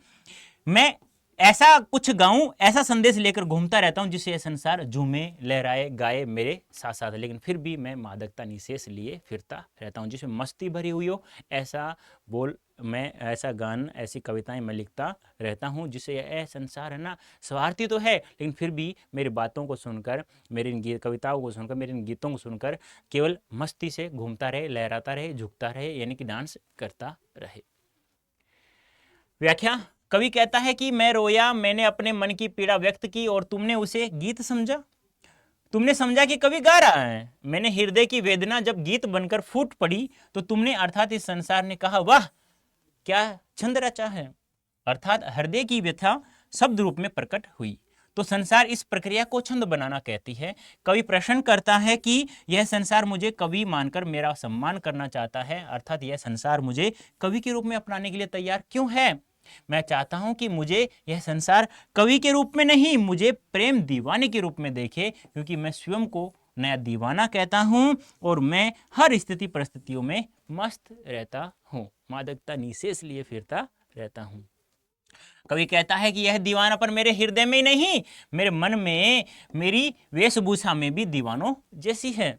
मैं ऐसा कुछ गाऊं, ऐसा संदेश लेकर घूमता रहता हूं जिससे यह संसार झूमे, लहराए, गाए मेरे साथ साथ, लेकिन फिर भी मैं मादकता निशेष लिए फिरता रहता हूं। जिसमें मस्ती भरी हुई हो ऐसा बोल मैं, ऐसा गान, ऐसी कविताएं मैं लिखता रहता हूं जिससे यह संसार है ना स्वार्थी तो है, लेकिन फिर भी मेरी बातों को सुनकर, मेरी इन कविताओं को सुनकर, मेरे इन गीतों को सुनकर केवल मस्ती से घूमता रहे, लहराता रहे, झुकता रहे, यानी कि डांस करता रहे। व्याख्या, कवि कहता है कि मैं रोया, मैंने अपने मन की पीड़ा व्यक्त की और तुमने उसे गीत समझा। तुमने समझा कि कवि गा रहा है। मैंने हृदय की वेदना जब गीत बनकर फूट पड़ी तो तुमने अर्थात इस संसार ने कहा वाह क्या छंद रचा है, अर्थात हृदय की व्यथा शब्द रूप में प्रकट हुई। तो संसार इस प्रक्रिया को छंद बनाना कहती है। कवि प्रश्न करता है कि यह संसार मुझे कवि मानकर मेरा सम्मान करना चाहता है, अर्थात यह संसार मुझे कवि के रूप में अपनाने के लिए तैयार क्यों है। मैं चाहता हूं कि मुझे यह संसार कवि के रूप में नहीं, मुझे प्रेम दीवाने के रूप में देखे, क्योंकि मैं स्वयं को नया दीवाना कहता हूं और मैं हर स्थिति परिस्थितियों में मस्त रहता हूं, मादकता निशेष लिए फिरता रहता हूं। कवि कहता है कि यह दीवानापन मेरे हृदय में ही नहीं, मेरे मन में, मेरी वेशभूषा में भी दीवानों जैसी है।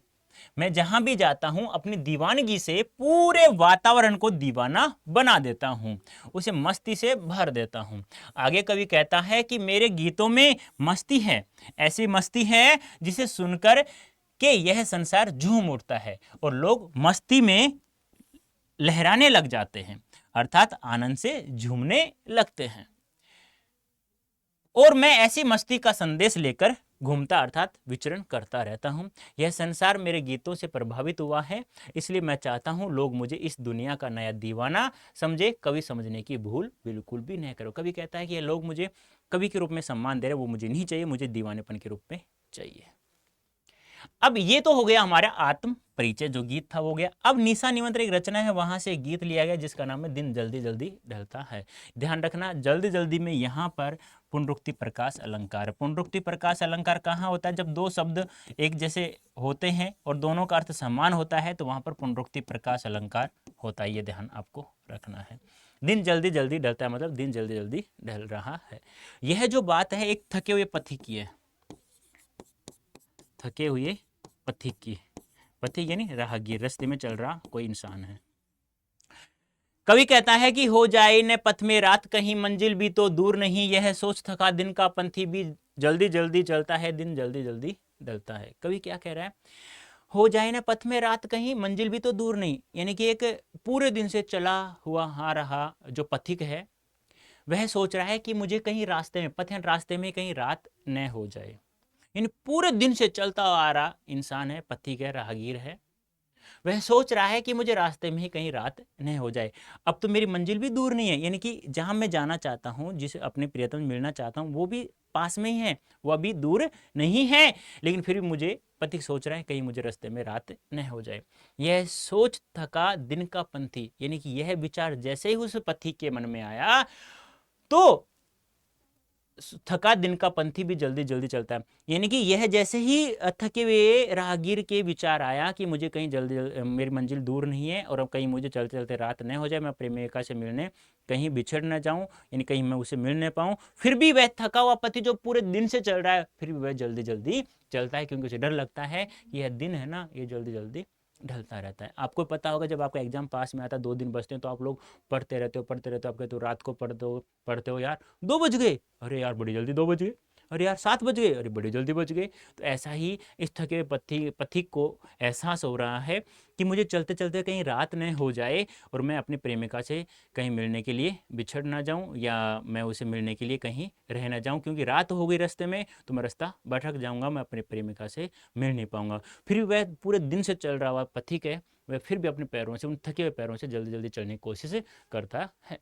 मैं जहां भी जाता हूं अपनी दीवानगी से पूरे वातावरण को दीवाना बना देता हूं, उसे मस्ती से भर देता हूं। आगे कवि कहता है कि मेरे गीतों में मस्ती है, ऐसी मस्ती है जिसे सुनकर के यह संसार झूम उठता है और लोग मस्ती में लहराने लग जाते हैं, अर्थात आनंद से झूमने लगते हैं। और मैं ऐसी मस्ती का संदेश लेकर घूमता अर्थात विचरण करता रहता हूं। यह संसार मेरे गीतों से प्रभावित हुआ है, इसलिए मैं चाहता हूं लोग मुझे इस दुनिया का नया दीवाना समझे, कवि समझने की भूल बिल्कुल भी नहीं करो। कवि कहता है कि ये लोग मुझे कवि के रूप में सम्मान दे रहे, वो मुझे नहीं चाहिए, मुझे दीवानेपन के रूप में चाहिए। अब ये तो हो गया हमारा आत्म परिचय, जो गीत था वो गया। अब निशा निमंत्रण एक रचना है, वहां से एक गीत लिया गया जिसका नाम है दिन जल्दी जल्दी ढलता है। ध्यान रखना, जल्दी जल्दी में यहाँ पर पुनरुक्ति प्रकाश अलंकार। पुनरुक्ति प्रकाश अलंकार कहाँ होता है? जब दो शब्द एक जैसे होते हैं और दोनों का अर्थ समान होता है तो वहां पर पुनरुक्ति प्रकाश अलंकार होता है। ये ध्यान आपको रखना है। दिन जल्दी जल्दी ढलता है मतलब दिन जल्दी जल्दी ढल रहा है। यह जो बात है एक थके हुए पथिक की है, थके हुए पथिक की। पथिक यानी राहगीर, रास्ते में चल रहा कोई इंसान है। कवि कहता है कि हो जाए न पथ में रात कहीं, मंजिल भी तो दूर नहीं, यह सोच थका दिन का पंथी भी जल्दी जल्दी चलता है, दिन जल्दी जल्दी ढलता है। कवि क्या कह रहा है? हो जाए न पथ में रात कहीं, मंजिल भी तो दूर नहीं, यानी कि एक पूरे दिन से चला हुआ आ रहा जो पथिक है वह सोच रहा है कि मुझे कहीं रास्ते में, पथ रास्ते में कहीं रात न हो जाए। यानी पूरे दिन से चलता आ रहा इंसान है, पथिक है, राहगीर है, वह सोच रहा है कि मुझे रास्ते में ही कहीं रात न हो जाए। अब तो मेरी मंजिल भी दूर नहीं है, यानी कि जहां मैं जाना चाहता हूं, जिसे अपने प्रियतम मिलना चाहता हूं, वो भी पास में ही है, वो अभी दूर नहीं है, लेकिन फिर भी मुझे पथिक सोच रहा है कहीं मुझे रास्ते में रात न हो जाए। यह सोच थका दिन का पंथी, यानी कि यह विचार जैसे ही उस पथिक के मन में आया तो थका दिन का पंथी भी जल्दी जल्दी चलता है। यानी कि यह जैसे ही थके हुए राहगीर के विचार आया कि मुझे कहीं जल्दी मेरी मंजिल दूर नहीं है और अब कहीं मुझे चलते चलते रात न हो जाए, मैं प्रेमिका से मिलने कहीं बिछड़ न जाऊं, यानी कहीं मैं उसे मिल न पाऊं, फिर भी वह थका हुआ पति जो पूरे दिन से चल रहा है फिर भी वह जल्दी जल्दी चलता है, क्योंकि उसे डर लगता है कि यह दिन है ना ये जल्दी जल्दी ढलता रहता है। आपको पता होगा जब आपका एग्जाम पास में आता है, 2 दिन बचते हैं, तो आप लोग पढ़ते रहते हो आप कहते हो रात को पढ़ते हो यार 2 बज गए, अरे यार बड़ी जल्दी 2 बज गए, अरे यार 7 बज गए, अरे बड़ी जल्दी बज गए। तो ऐसा ही इस थके पथिक को एहसास हो रहा है कि मुझे चलते चलते कहीं रात न हो जाए और मैं अपनी प्रेमिका से कहीं मिलने के लिए बिछड़ ना जाऊं, या मैं उसे मिलने के लिए कहीं रह ना जाऊं, क्योंकि रात हो गई रास्ते में तो मैं रास्ता भटक जाऊंगा, मैं अपनी प्रेमिका से मिल नहीं पाऊंगा। फिर वह पूरे दिन से चल रहा हुआ पथिक है, वह फिर भी अपने पैरों से, उन थके हुए पैरों से जल्दी जल्दी चलने की कोशिश करता है।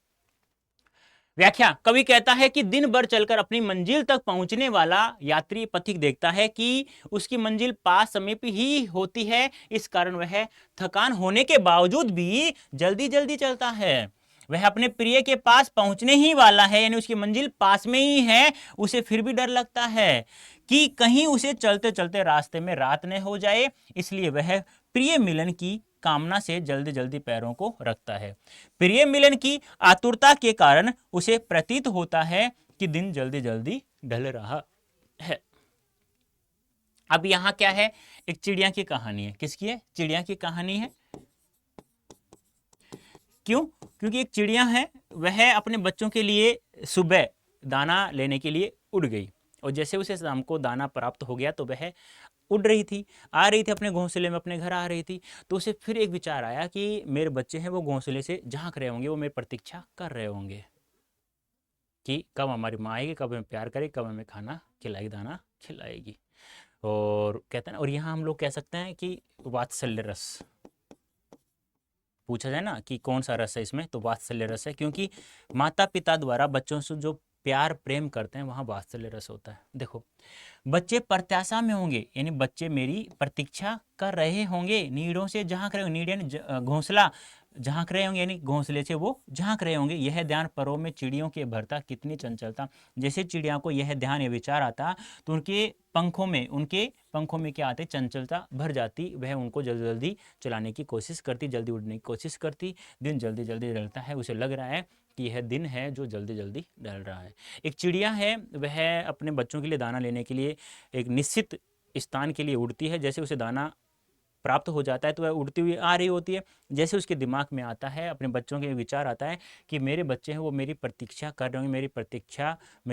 व्याख्या, कवि कहता है कि दिन भर चलकर अपनी मंजिल तक पहुंचने वाला यात्री पथिक देखता है कि उसकी मंजिल पास समीप ही होती है, इस कारण वह थकान होने के बावजूद भी जल्दी जल्दी चलता है। वह अपने प्रिय के पास पहुंचने ही वाला है, यानी उसकी मंजिल पास में ही है, उसे फिर भी डर लगता है कि कहीं उसे चलते चलते रास्ते में रात न हो जाए, इसलिए वह प्रिय मिलन की कामना से जल्दी जल्दी पैरों को रखता है। प्रिय मिलन की आतुरता के कारण उसे प्रतीत होता है कि दिन जल्दी जल्दी ढल रहा है। अब यहां क्या है, एक चिड़िया की कहानी है। किसकी है? चिड़िया की कहानी है। क्यों? क्योंकि एक चिड़िया है, वह अपने बच्चों के लिए सुबह दाना लेने के लिए उड़ गई, और जैसे उसे शाम को दाना प्राप्त हो गया तो वह उड़ रही थी, आ रही थी अपने घोंसले में, अपने घर आ रही थी। तो उसे फिर एक विचार आया कि मेरे बच्चे हैं, वो घोंसले से झांक रहे होंगे, वो मेरी प्रतीक्षा कर रहे होंगे कि कब हमारी माँ आएगी, कब हमें प्यार करेगी, कब हमें खाना खिलाएगी, दाना खिलाएगी। और कहते हैं, और यहाँ हम लोग कह सकते हैं कि वात्सल्य रस, पूछा जाए ना कि कौन सा रस है इसमें, तो वात्सल्य रस है, क्योंकि माता पिता द्वारा बच्चों से जो प्यार प्रेम करते हैं वहाँ वात्सल्य रस होता है। देखो, बच्चे प्रत्याशा में होंगे, यानी बच्चे मेरी प्रतीक्षा कर रहे होंगे, नीड़ों से झांक रहे होंगे, नीड़ यानी घोंसला झांक रहे होंगे, यानी घोंसले से वो झांक रहे होंगे। यह ध्यान परों में चिड़ियों के भरता कितनी चंचलता। जैसे चिड़िया को यह ध्यान, ये विचार आता तो उनके पंखों में क्या आते, चंचलता भर जाती, वह उनको जल्दी जल्दी चलाने की कोशिश करती, जल्दी उड़ने की कोशिश करती। दिन जल्दी जल्दी ढलता है, उसे लग रहा है कि यह दिन है जो जल्दी जल्दी ढल रहा है। एक चिड़िया है, वह अपने बच्चों के लिए दाना लेने के लिए एक निश्चित स्थान के लिए उड़ती है। जैसे उसे दाना प्राप्त हो जाता है तो वह उड़ती हुई आ रही होती है। जैसे उसके दिमाग में आता है, अपने बच्चों के विचार आता है कि मेरे बच्चे हैं, वो मेरी प्रतीक्षा कर रहे होंगे, मेरी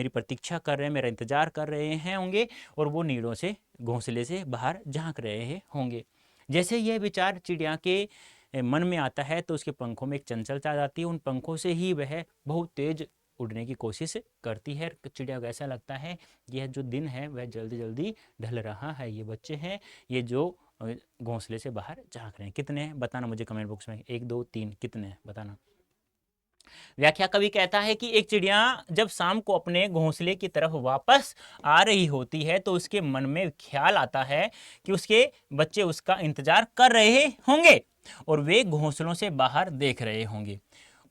प्रतीक्षा कर रहे हैं, मेरा इंतजार कर रहे हैं होंगे, और वो नीड़ों से, घोंसले से बाहर झांक रहे होंगे। जैसे यह विचार चिड़िया के मन में आता है तो उसके पंखों में एक चंचलता आ जाती है। उन पंखों से ही वह बहुत तेज उड़ने की कोशिश करती है। चिड़िया को ऐसा लगता है यह जो दिन है वह जल्दी जल्दी ढल रहा है, ये बच्चे हैं, ये जो घोंसले से बाहर झांक रहे हैं। कितने हैं बताना मुझे कमेंट बॉक्स में, 1 2 3 कितने हैं बताना। व्याख्या कवि कहता है कि एक चिड़िया जब शाम को अपने घोंसले की तरफ वापस आ रही होती है तो उसके मन में ख्याल आता है कि उसके बच्चे उसका इंतजार कर रहे होंगे और वे घोंसलों से बाहर देख रहे होंगे,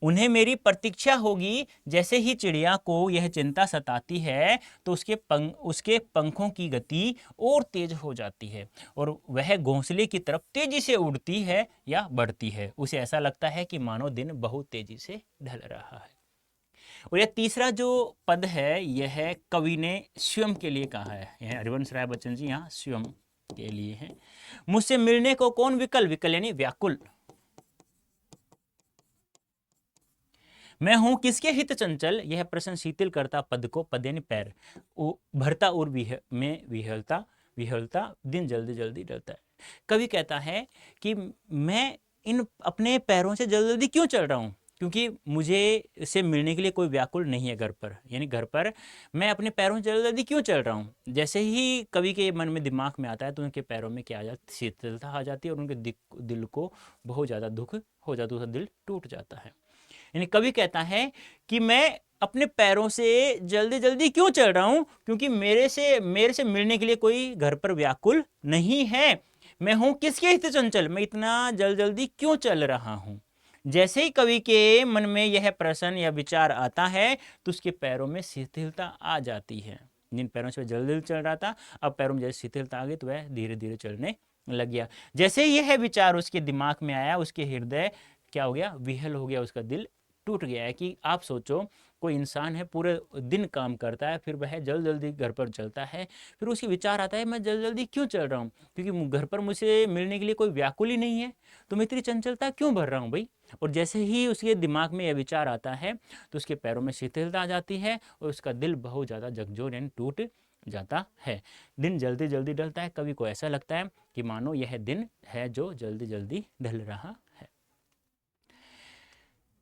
उन्हें मेरी प्रतीक्षा होगी। जैसे ही चिड़िया को यह चिंता सताती है तो उसके पंखों की गति और तेज हो जाती है और वह घोंसले की तरफ तेजी से उड़ती है या बढ़ती है। उसे ऐसा लगता है कि मानो दिन बहुत तेजी से ढल रहा है। और यह तीसरा जो पद है यह कवि ने स्वयं के लिए कहा है। यह हरिवंश राय बच्चन जी यहाँ स्वयं के लिए है। मुझसे मिलने को कौन विकल, विकल यानी व्याकुल, मैं हूं किसके हित चंचल, यह प्रश्न शिथिल करता पद को, पद यानी पैर, भरता और में विहलता दिन जल्दी जल्दी ढलता है। कवि कहता है कि मैं इन अपने पैरों से जल्दी जल्दी क्यों चल रहा हूं, क्योंकि मुझे से मिलने के लिए कोई व्याकुल नहीं है घर पर, यानी घर पर मैं अपने पैरों से जल्दी जल्दी क्यों चल रहा हूं। जैसे ही कवि के मन में दिमाग में आता है तो उनके पैरों में क्या आ जाती, शीतलता आ जाती है और उनके दिल को बहुत ज़्यादा दुख हो जाता है, उसका दिल टूट जाता है। यानी कवि कहता है कि मैं अपने पैरों से जल्दी जल्दी क्यों चल रहा हूं, क्योंकि मेरे से मिलने के लिए कोई घर पर व्याकुल नहीं है। मैं हूं किसके हित चंचल, मैं इतना जल्दी क्यों चल रहा हूं। जैसे ही कवि के मन में यह प्रश्न या विचार आता है तो उसके पैरों में शिथिलता आ जाती है। जिन पैरों से जल्दी चल रहा था, अब पैरों में जैसे शिथिलता आ गई तो वह धीरे धीरे चलने लग गया। जैसे यह विचार उसके दिमाग में आया, उसके हृदय क्या हो गया, विहल हो गया, उसका दिल टूट गया है। कि आप सोचो कोई इंसान है, पूरे दिन काम करता है, फिर वह जल्दी जल्दी घर पर चलता है, फिर उसकी विचार आता है मैं जल्दी जल्दी क्यों चल रहा हूँ, क्योंकि घर पर मुझे मिलने के लिए कोई व्याकुल ही नहीं है, तो मैं इतनी चंचलता क्यों भर रहा हूँ भाई। और जैसे ही उसके दिमाग में यह विचार आता है तो उसके पैरों में शिथिलता आ जाती है और उसका दिल बहुत ज़्यादा झकझोर यानी टूट जाता है। दिन जल्दी जल्दी ढलता है, कवि को ऐसा लगता है कि मानो यह दिन है जो जल्दी जल्दी ढल रहा है।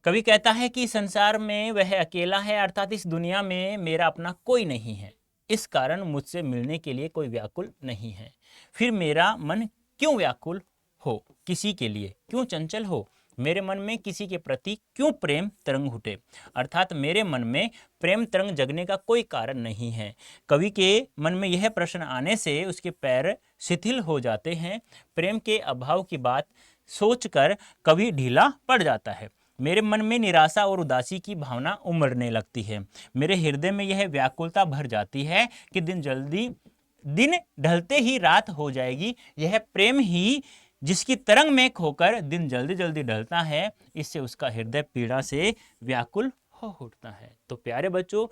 कवि कहता है कि संसार में वह अकेला है, अर्थात इस दुनिया में मेरा अपना कोई नहीं है, इस कारण मुझसे मिलने के लिए कोई व्याकुल नहीं है। फिर मेरा मन क्यों व्याकुल हो, किसी के लिए क्यों चंचल हो, मेरे मन में किसी के प्रति क्यों प्रेम तरंग उठे, अर्थात मेरे मन में प्रेम तरंग जगने का कोई कारण नहीं है। कवि के मन में यह प्रश्न आने से उसके पैर शिथिल हो जाते हैं। प्रेम के अभाव की बात सोचकर कवि ढीला पड़ जाता है। मेरे मन में निराशा और उदासी की भावना उमड़ने लगती है। मेरे हृदय में यह व्याकुलता भर जाती है कि दिन ढलते ही रात हो जाएगी। यह प्रेम ही जिसकी तरंग में खोकर दिन जल्दी जल्दी ढलता है, इससे उसका हृदय पीड़ा से व्याकुल हो उठता है। तो प्यारे बच्चों,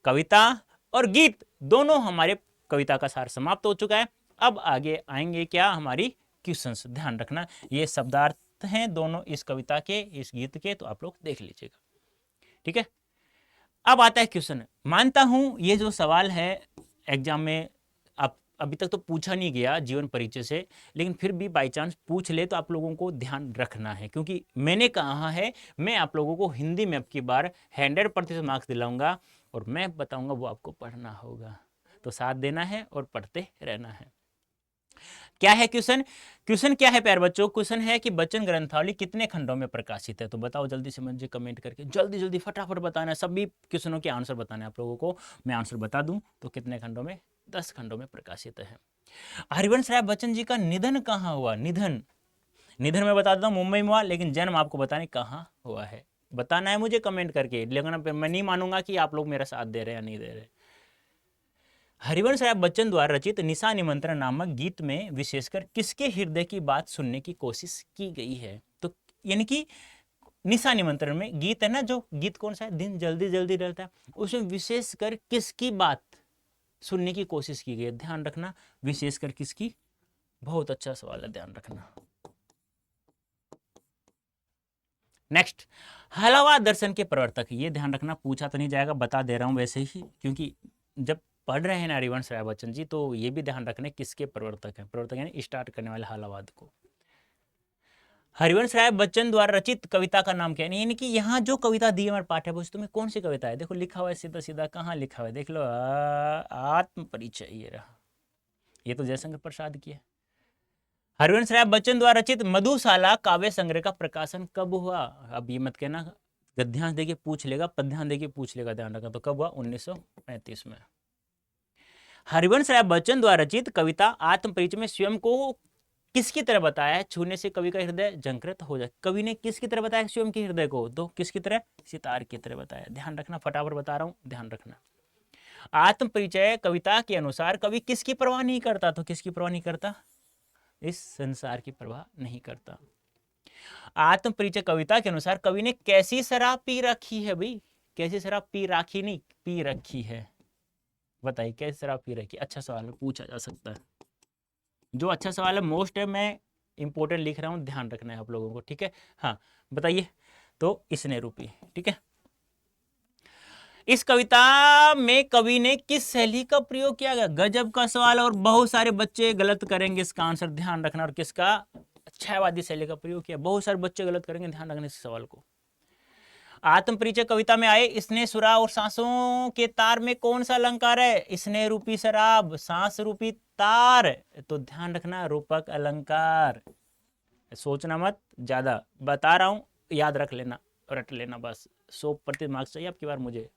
कविता और गीत दोनों हमारे कविता का सार समाप्त हो चुका है। अब आगे आएंगे क्या, हमारी क्वेश्चंस। ध्यान रखना ये शब्दार्थ हैं दोनों इस कविता के, इस गीत के, तो आप लोग देख लीजिएगा, ठीक है। अब आता है क्वेश्चन। मानता हूं ये जो सवाल है एग्जाम में आप अभी तक तो पूछा नहीं गया जीवन परिचय से, लेकिन फिर भी बाई चांस पूछ ले तो आप लोगों को ध्यान रखना है, क्योंकि मैंने कहा है मैं आप लोगों को हिंदी में अब की बार 100% मार्क्स दिलाऊंगा और मैं बताऊंगा, वो आपको पढ़ना होगा, तो साथ देना है और पढ़ते रहना है। क्या है क्वेश्चन? क्वेश्चन क्या है प्यारे बच्चों? क्वेश्चन है कि बच्चन ग्रंथावली कितने खंडों में प्रकाशित है? तो बताओ जल्दी से मुझे कमेंट करके, जल्दी जल्दी फटाफट बताना है, सभी क्वेश्चनों के आंसर बताने आप लोगों को। मैं आंसर बता दूं तो कितने खंडों में? 10 खंडों में प्रकाशित है। हरिवंश राय बच्चन जी का निधन कहाँ हुआ? निधन मैं बता देता हूँ, मुंबई में हुआ, लेकिन जन्म आपको बताने कहाँ हुआ है, बताना है मुझे कमेंट करके, लेकिन मैं नहीं मानूंगा कि आप लोग मेरा साथ दे रहे हैं या नहीं दे रहे। हरिवंश राय बच्चन द्वारा रचित निशा निमंत्रण नामक गीत में विशेषकर किसके हृदय की बात सुनने की कोशिश की गई है? तो यानी कि निशा निमंत्रण में गीत है ना, जो गीत कौन सा है, दिन जल्दी जल्दी डलता है, उसमें विशेषकर किसकी बात सुनने की कोशिश की गई है? ध्यान रखना, विशेषकर किसकी? बहुत अच्छा सवाल है, ध्यान रखना। नेक्स्ट, हलवा दर्शन के प्रवर्तक, ये ध्यान रखना, पूछा तो नहीं जाएगा, बता दे रहा हूं वैसे ही, क्योंकि जब पढ़ रहे हैं ना हरिवंश राय बच्चन जी, तो ये भी ध्यान रखना किसके प्रवर्तक हैं। प्रवर्तक यानी स्टार्ट करने वाले हलवाद को। हरिवंश राय बच्चन द्वारा रचित कविता का नाम क्या है? यानी कि यहाँ जो कविता दी है हमारे पाठ्य पुस्तक में, कौन सी कविता है? देखो लिखा हुआ है सीधा सीधा, कहाँ लिखा हुआ है देख लो, आत्म परिचय, ये रहा, ये तो जयशंकर प्रसाद की है। हरिवंश राय बच्चन द्वारा रचित मधुशाला काव्य संग्रह का प्रकाशन कब हुआ? अब ये मत कहना गद्यांश देखिए पूछ लेगा, पद्यांश देखिए पूछ लेगा, ध्यान रखना। तो कब हुआ? 1935 में। हरिवंश राय बच्चन द्वारा रचित कविता आत्म परिचय में स्वयं को किसकी तरह बताया है? छूने से कवि का हृदय झंकृत हो जाए। कवि ने किसकी तरह बताया स्वयं के हृदय को? तो किसकी तरह? सितार की तरह बताया। ध्यान रखना, फटाफट बता रहा हूं, ध्यान रखना। आत्म परिचय कविता के अनुसार कवि किसकी परवाह नहीं करता? तो किसकी परवाह नहीं करता? इस संसार की परवाह नहीं करता। आत्म परिचय कविता के अनुसार कवि ने कैसी शराब पी रखी है? भाई कैसी शराब पी राखी नहीं, पी रखी है, बताइए कैसी शराब पी रखी? अच्छा सवाल है, पूछा जा सकता है। जो अच्छा सवाल है, मोस्ट है, मैं इंपोर्टेंट लिख रहा हूं, ध्यान रखना है आप लोगों को, ठीक है। हाँ बताइए, तो इसने रूपी, ठीक है। इस कविता में कवि ने किस शैली का प्रयोग किया गया? गजब का सवाल, और बहुत सारे बच्चे गलत करेंगे इसका आंसर, ध्यान रखना। और किसका? छायावादी शैली का प्रयोग किया, बहुत सारे बच्चे गलत करेंगे, ध्यान रखना इस सवाल को। आत्म परिचय कविता में आए स्नेह सुरा और सांसों के तार में कौन सा अलंकार है? स्नेह रूपी शराब, सांस रूपी तार, तो ध्यान रखना रूपक अलंकार। सोचना मत ज्यादा, बता रहा हूं, याद रख लेना, रट लेना, बस 100% मार्क्स चाहिए आपकी बार मुझे।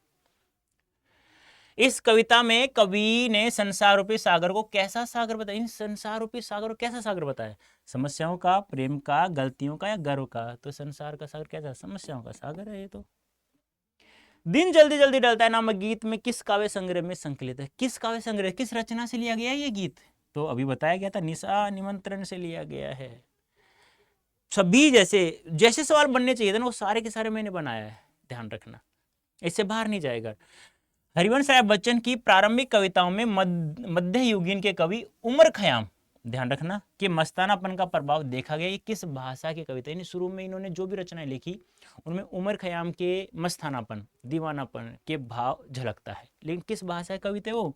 इस कविता में कवि ने संसार रूपी सागर को कैसा सागर बताया? इन संसार रूपी सागर को कैसा सागर बताया? समस्याओं का, प्रेम का, गलतियों का या गर्व का? तो संसार का सागर कैसा? समस्याओं का सागर है ये तो। दिन जल्दी जल्दी डलता है नामक गीत में किस काव्य संग्रह में संकलित है? किस काव्य संग्रह, किस रचना से लिया गया है ये गीत? तो अभी बताया गया था, निशा निमंत्रण से लिया गया है। सभी जैसे जैसे सवाल बनने चाहिए थे ना, वो सारे के सारे मैंने बनाया है, ध्यान रखना, इससे बाहर नहीं जाएगा। हरिवंश राय बच्चन की प्रारंभिक कविताओं में मध्ययुगीन के कवि उमर खयाम, ध्यान रखना, कि मस्तानापन का प्रभाव देखा गया। ये किस भाषा की कविता? यानी शुरू में इन्होंने जो भी रचनाएं लिखी उनमें उमर खयाम के मस्तानापन, दीवानापन के भाव झलकता है। लेकिन किस भाषा के कवि थे वो?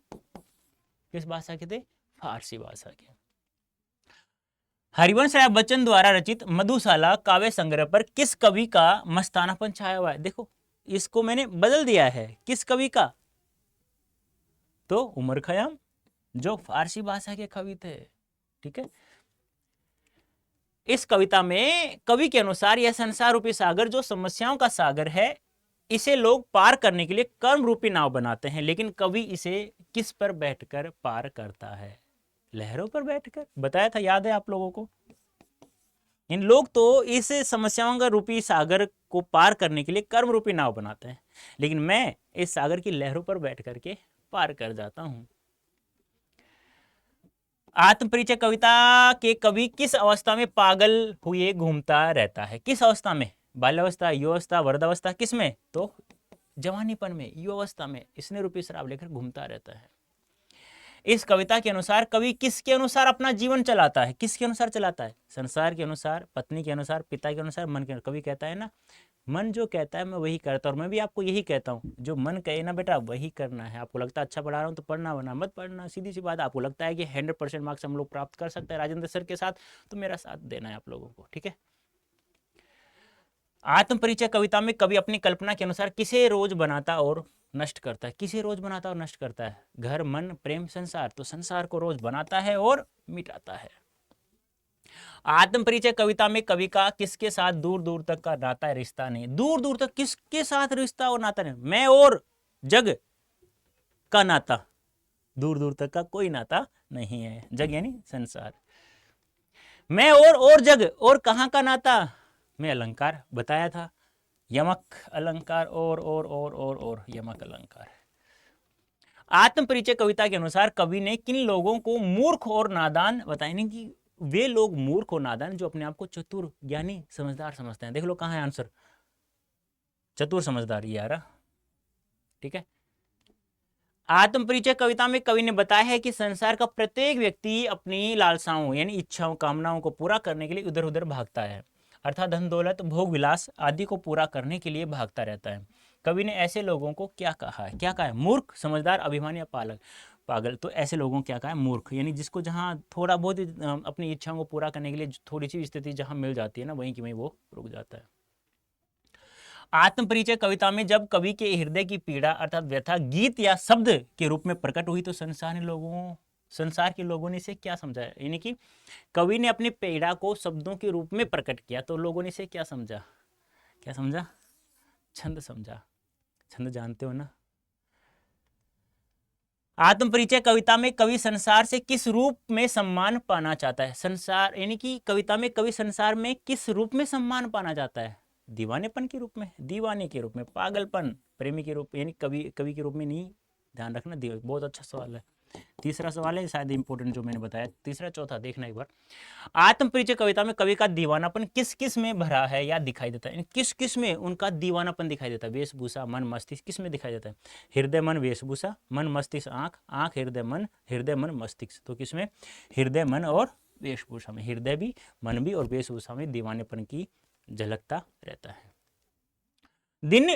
किस भाषा के थे? फारसी भाषा के। हरिवंश राय बच्चन द्वारा रचित मधुशाला काव्य संग्रह पर किस कवि का मस्तानापन छाया हुआ है? देखो इसको मैंने बदल दिया है, किस कवि का? तो उमर खयाम, जो फारसी भाषा के कवि थे, ठीक है। इस कविता में कवि के अनुसार यह संसार रूपी सागर जो समस्याओं का सागर है, इसे लोग पार करने के लिए कर्म रूपी नाव बनाते हैं, लेकिन कवि इसे किस पर बैठकर पार करता है? लहरों पर बैठकर, बताया था, याद है आप लोगों को। इन लोग तो इस समस्याओं का रूपी सागर को पार करने के लिए कर्म रूपी नाव बनाते हैं, लेकिन मैं इस सागर की लहरों पर बैठ करके पार कर जाता हूं। आत्म परिचय कविता के कवि किस अवस्था में पागल हुए घूमता रहता है? किस अवस्था में? बाल्यावस्था, युवावस्था, वृद्धावस्था, किस में? तो जवानीपन में, युवावस्था में इसने रुपये शराब लेकर घूमता रहता है। इस कविता के अनुसार कवि किसके अनुसार अपना जीवन चलाता है? किसके अनुसार चलाता है? संसार के अनुसार, पत्नी के अनुसार, पिता के अनुसार, मन के अनुसार। कवि कहता है ना, मन जो कहता है मैं वही करता हूँ। और मैं भी आपको यही कहता हूँ, जो मन कहे ना बेटा वही करना है। आपको लगता है अच्छा पढ़ा रहा हूँ तो पढ़ना, वरना मत पढ़ना। सीधी सी बात। आपको लगता है कि 100% मार्क्स हम लोग प्राप्त कर सकते हैं राजेंद्र सर के साथ, तो मेरा साथ देना है आप लोगों को, ठीक है। आत्म परिचय कविता में कवि अपनी कल्पना के अनुसार किसे रोज बनाता और नष्ट करता है? किसे रोज बनाता और नष्ट करता है? घर, मन, प्रेम, संसार। तो संसार को रोज बनाता है और मिटाता है। आत्म परिचय कविता में कवि का किसके साथ दूर दूर तक का नाता है? रिश्ता नहीं। दूर दूर तक किसके साथ रिश्ता और नाता नहीं? मैं और जग का नाता। दूर दूर तक का कोई नाता नहीं है। जग यानी संसार। मैं और जग, और कहां का नाता? मैं अलंकार बताया था, यमक अलंकार, और यमक अलंकार। आत्म परिचय कविता के अनुसार कवि ने किन लोगों को मूर्ख और नादान बताया? नहीं कि वे लोग मूर्ख और नादान जो अपने आप को चतुर, ज्ञानी, समझदार समझते हैं। देख लो कहां है आंसर, चतुर समझदार, ये आ रहा, ठीक है। आत्म परिचय कविता में कवि ने बताया है कि संसार का प्रत्येक व्यक्ति अपनी लालसाओं यानी इच्छाओं, कामनाओं को पूरा करने के लिए इधर उधर भागता है, अर्थात धन दौलत, भोग विलास आदि को पूरा करने के लिए भागता रहता है। कवि ने ऐसे लोगों को क्या कहा है? क्या कहा है? मूर्ख, समझदार, अभिमानी या पागल। तो ऐसे लोगों को क्या कहा है? मूर्ख। यानी जिसको जहां थोड़ा बहुत अपनी इच्छाओं को पूरा करने के लिए थोड़ी सी स्थिति जहां मिल जाती है ना, वहीं की वहीं वो रुक जाता है। आत्म परिचय कविता में जब कवि के हृदय की पीड़ा अर्थात व्यथा गीत या शब्द के रूप में प्रकट हुई तो संसार के लोगों ने इसे क्या समझा? यानी कि कवि ने अपनी पीड़ा को शब्दों के रूप में प्रकट किया तो लोगों ने इसे क्या समझा? क्या समझा? छंद समझा। छंद जानते हो ना? आत्म परिचय कविता में कवि संसार से किस रूप में सम्मान पाना चाहता है? संसार यानी कि कविता में कवि संसार में किस रूप में सम्मान पाना चाहता है? दीवानेपन के रूप में, दीवाने के रूप में, पागलपन, प्रेमी के रूप, यानी कवि के रूप में नहीं। ध्यान रखना, बहुत अच्छा सवाल है। तीसरा सवाल है शायद इंपॉर्टेंट जो मैंने बताया, तीसरा चौथा देखना एक बार। आत्म परिचय कविता में कवि का दीवानापन किस किस में भरा है या दिखाई देता है? किस किस में उनका दीवानापन दिखाई देता है? वेशभूषा, मन, मस्तिष्क, किस में दिखाई देता है? हृदय, मन, वेशभूषा, मन, मस्तिष्क, आंख, आंख, हृदय, मन, मस्तिष्क। तो किसमें? हृदय, मन और वेशभूषा में। हृदय भी, मन भी और वेशभूषा में दीवानेपन की झलकता रहता है। दिन,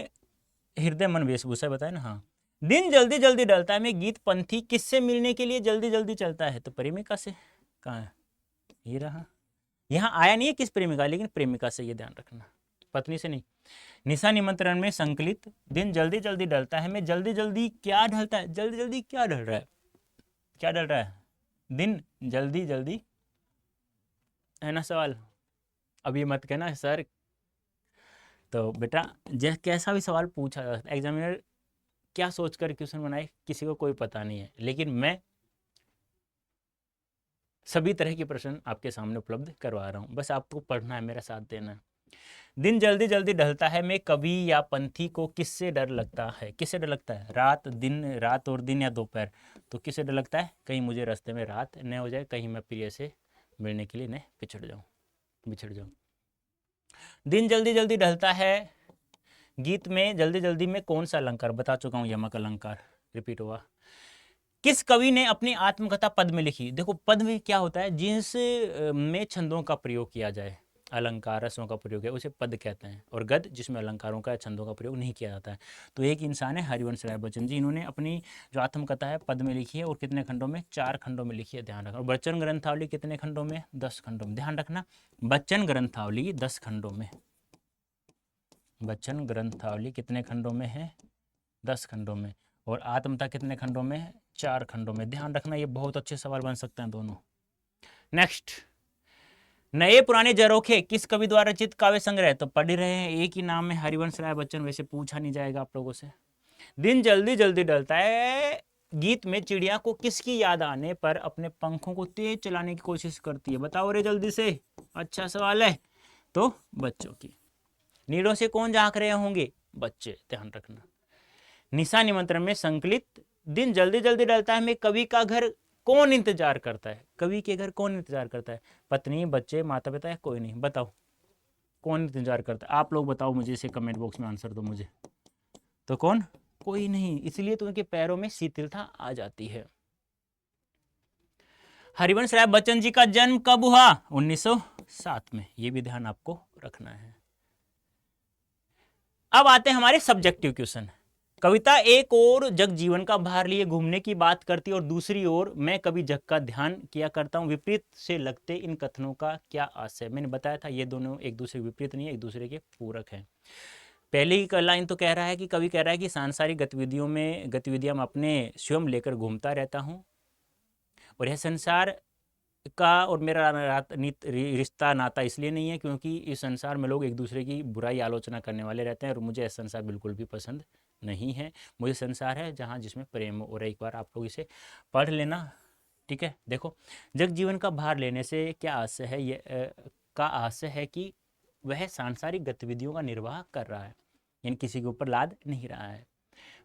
हृदय, मन, वेशभूषा बताया ना। हाँ, दिन जल्दी जल्दी ढलता है में गीत पंथी किससे मिलने के लिए जल्दी जल्दी चलता है? तो प्रेमिका से। कहाँ है? ये रहा। यहाँ आया नहीं है किस प्रेमिका, लेकिन प्रेमिका से, ये ध्यान रखना, पत्नी से नहीं। निशा निमंत्रण में संकलित दिन जल्दी जल्दी ढलता है में जल्दी जल्दी क्या ढलता है? जल्दी जल्दी क्या ढल रहा है? क्या ढल रहा है? दिन जल्दी जल्दी, है ना सवाल? अभी मत कहना सर। तो बेटा कैसा भी सवाल पूछा जाता है, एग्जामिनर क्या सोचकर क्वेश्चन बनाए किसी को कोई पता नहीं है, लेकिन मैं सभी तरह के प्रश्न आपके सामने उपलब्ध करवा रहा हूँ। बस आपको पढ़ना है, मेरा साथ देना है। दिन जल्दी जल्दी ढलता है में कवि या पंथी को किससे डर लगता है? किससे डर लगता है? रात, दिन, रात और दिन या दोपहर। तो किससे डर लगता है? कहीं मुझे रास्ते में रात न हो जाए, कहीं मैं प्रिय से मिलने के लिए न बिछड़ जाऊं। दिन जल्दी जल्दी ढलता है गीत में जल्दी जल्दी में कौन सा अलंकार? बता चुका हूं, यमक अलंकार रिपीट हुआ। किस कवि ने अपनी आत्मकथा पद में लिखी? देखो पद में क्या होता है, जिस में छंदों का प्रयोग किया जाए, अलंकार रसों का प्रयोग है, उसे पद कहते हैं। और गद्य जिसमें अलंकारों का छंदों का प्रयोग नहीं किया जाता है। तो एक इंसान है हरिवंश राय बच्चन जी, इन्होंने अपनी जो आत्मकथा है पद में लिखी है और कितने खंडों में? 4 खंडों में लिखी है, ध्यान रखना। और बच्चन ग्रंथावली कितने खंडों में? 10 खंडों में, ध्यान रखना। बच्चन ग्रंथावली 10 खंडों में। बच्चन ग्रंथावली कितने खंडों में है? 10 खंडों में। और आत्मकथा कितने खंडों में है? 4 खंडों में। ध्यान रखना, ये बहुत अच्छे सवाल बन सकते हैं दोनों। नेक्स्ट, नए पुराने जरोखे किस कवि द्वारा रचित काव्य संग्रह? तो पढ़ रहे हैं, एक ही नाम है हरिवंश राय बच्चन, वैसे पूछा नहीं जाएगा आप लोगों से। दिन जल्दी जल्दी ढलता है गीत में चिड़िया को किसकी याद आने पर अपने पंखों को तेज चलाने की कोशिश करती है? बताओ रे जल्दी से, अच्छा सवाल है। तो बच्चों की। नीड़ों से कौन झांक रहे होंगे? बच्चे, ध्यान रखना। निशा निमंत्रण में संकलित दिन जल्दी जल्दी ढलता है में कवि का घर कौन इंतजार करता है? कवि के घर कौन इंतजार करता है? पत्नी, बच्चे, माता पिता या कोई नहीं? बताओ कौन इंतजार करता है? आप लोग बताओ मुझे, इसे कमेंट बॉक्स में आंसर दो मुझे। तो कौन? कोई नहीं, इसलिए तो उनके पैरों में शिथिलता आ जाती है। हरिवंश राय बच्चन जी का जन्म कब हुआ? 1907 में, ये भी ध्यान आपको रखना है। अब आते हैं हमारे सब्जेक्टिव क्वेश्चन। कविता एक और जग जीवन का भार लिए घूमने की बात करती है और दूसरी ओर मैं कभी जग का ध्यान किया करता हूं, विपरीत से लगते इन कथनों का क्या आशय? मैंने बताया था ये दोनों एक दूसरे के विपरीत नहीं है, एक दूसरे के पूरक हैं। पहली ही लाइन तो कह रहा है कि कवि कह रहा है कि सांसारिक गतिविधियां मैं अपने स्वयं लेकर घूमता रहता हूं और यह संसार का और मेरा रिश्ता नाता इसलिए नहीं है क्योंकि इस संसार में लोग एक दूसरे की बुराई आलोचना करने वाले रहते हैं और मुझे ऐसा संसार बिल्कुल भी पसंद नहीं है। मुझे संसार है जहाँ जिसमें प्रेम हो। और एक बार आप लोग इसे पढ़ लेना, ठीक है। देखो, जग जीवन का भार लेने से क्या आशय है? ये का आशय है कि वह सांसारिक गतिविधियों का निर्वाह कर रहा है, यानी किसी के ऊपर लाद नहीं रहा है।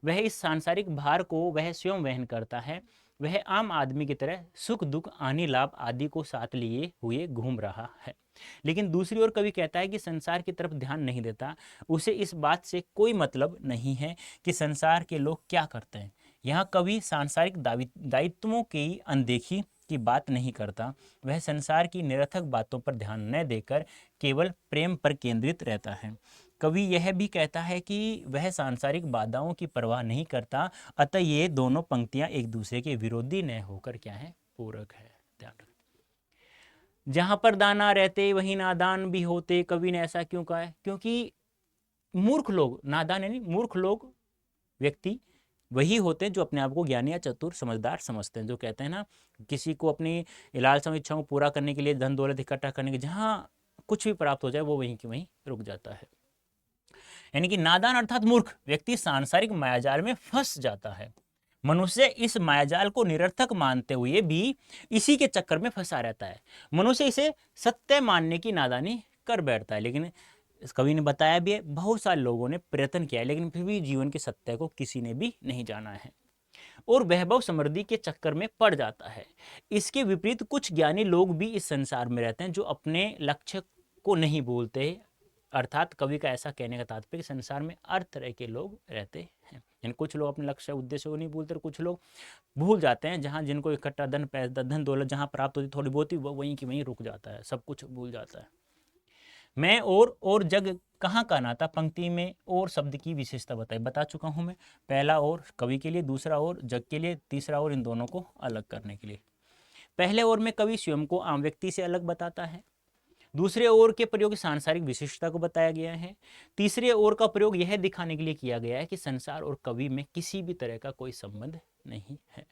वह इस सांसारिक भार को वह स्वयं वहन करता है। वह आम आदमी की तरह सुख दुख हानि लाभ आदि को साथ लिए हुए घूम रहा है। लेकिन दूसरी ओर कवि कहता है कि संसार की तरफ ध्यान नहीं देता। उसे इस बात से कोई मतलब नहीं है कि संसार के लोग क्या करते हैं। यहाँ कवि सांसारिक दायित्वों की अनदेखी की बात नहीं करता। वह संसार की निरर्थक बातों पर ध्यान न देकर केवल प्रेम पर केंद्रित रहता है। कवि यह भी कहता है कि वह सांसारिक बाधाओं की परवाह नहीं करता। अतः ये दोनों पंक्तियां एक दूसरे के विरोधी न होकर क्या है? पूरक है। ध्यान रखना। जहां पर दाना रहते वहीं नादान भी होते, कवि ने ऐसा क्यों कहा है? क्योंकि मूर्ख लोग, नादान यानी मूर्ख लोग, व्यक्ति वही होते हैं जो अपने आप को ज्ञानी या चतुर समझदार समझते हैं। जो कहते हैं ना, किसी को अपनी लालसा इच्छाओं को पूरा करने के लिए धन दौलत इकट्ठा करने के, जहां कुछ भी प्राप्त हो जाए वो वहीं की वहीं रुक जाता है। यानी कि नादान अर्थात मूर्ख व्यक्ति सांसारिक मायाजाल में फंस जाता है। मनुष्य इस मायाजाल को निरर्थक मानते हुए भी इसी के चक्कर में फंसा रहता है। मनुष्य इसे सत्य मानने की नादानी कर बैठता है। लेकिन इस कवि ने बताया भी है, बहुत सारे लोगों ने प्रयत्न किया है लेकिन फिर भी जीवन के सत्य को किसी ने भी नहीं जाना है और वैभव समृद्धि के चक्कर में पड़ जाता है। इसके विपरीत कुछ ज्ञानी लोग भी इस संसार में रहते हैं जो अपने लक्ष्य को नहीं भूलते। अर्थात कवि का ऐसा कहने का तात्पर्य संसार में हर तरह के लोग रहते हैं। यानी कुछ लोग अपने लक्ष्य उद्देश्य को नहीं भूलते और कुछ लोग भूल जाते हैं। जहाँ जिनको इकट्ठा धन दौलत जहाँ प्राप्त होती थोड़ी बहुत ही, वहीं की वहीं रुक जाता है, सब कुछ भूल जाता है। मैं और जग कहाँ का नाता पंक्ति में और शब्द की विशेषता बता चुका हूँ मैं। पहला और कवि के लिए, दूसरा और जग के लिए, तीसरा और इन दोनों को अलग करने के लिए। पहले और में कवि स्वयं को आम व्यक्ति से अलग बताता है। दूसरे ओर के प्रयोग सांसारिक विशिष्टता को बताया गया है। तीसरे ओर का प्रयोग यह दिखाने के लिए किया गया है कि संसार और कवि में किसी भी तरह का कोई संबंध नहीं है।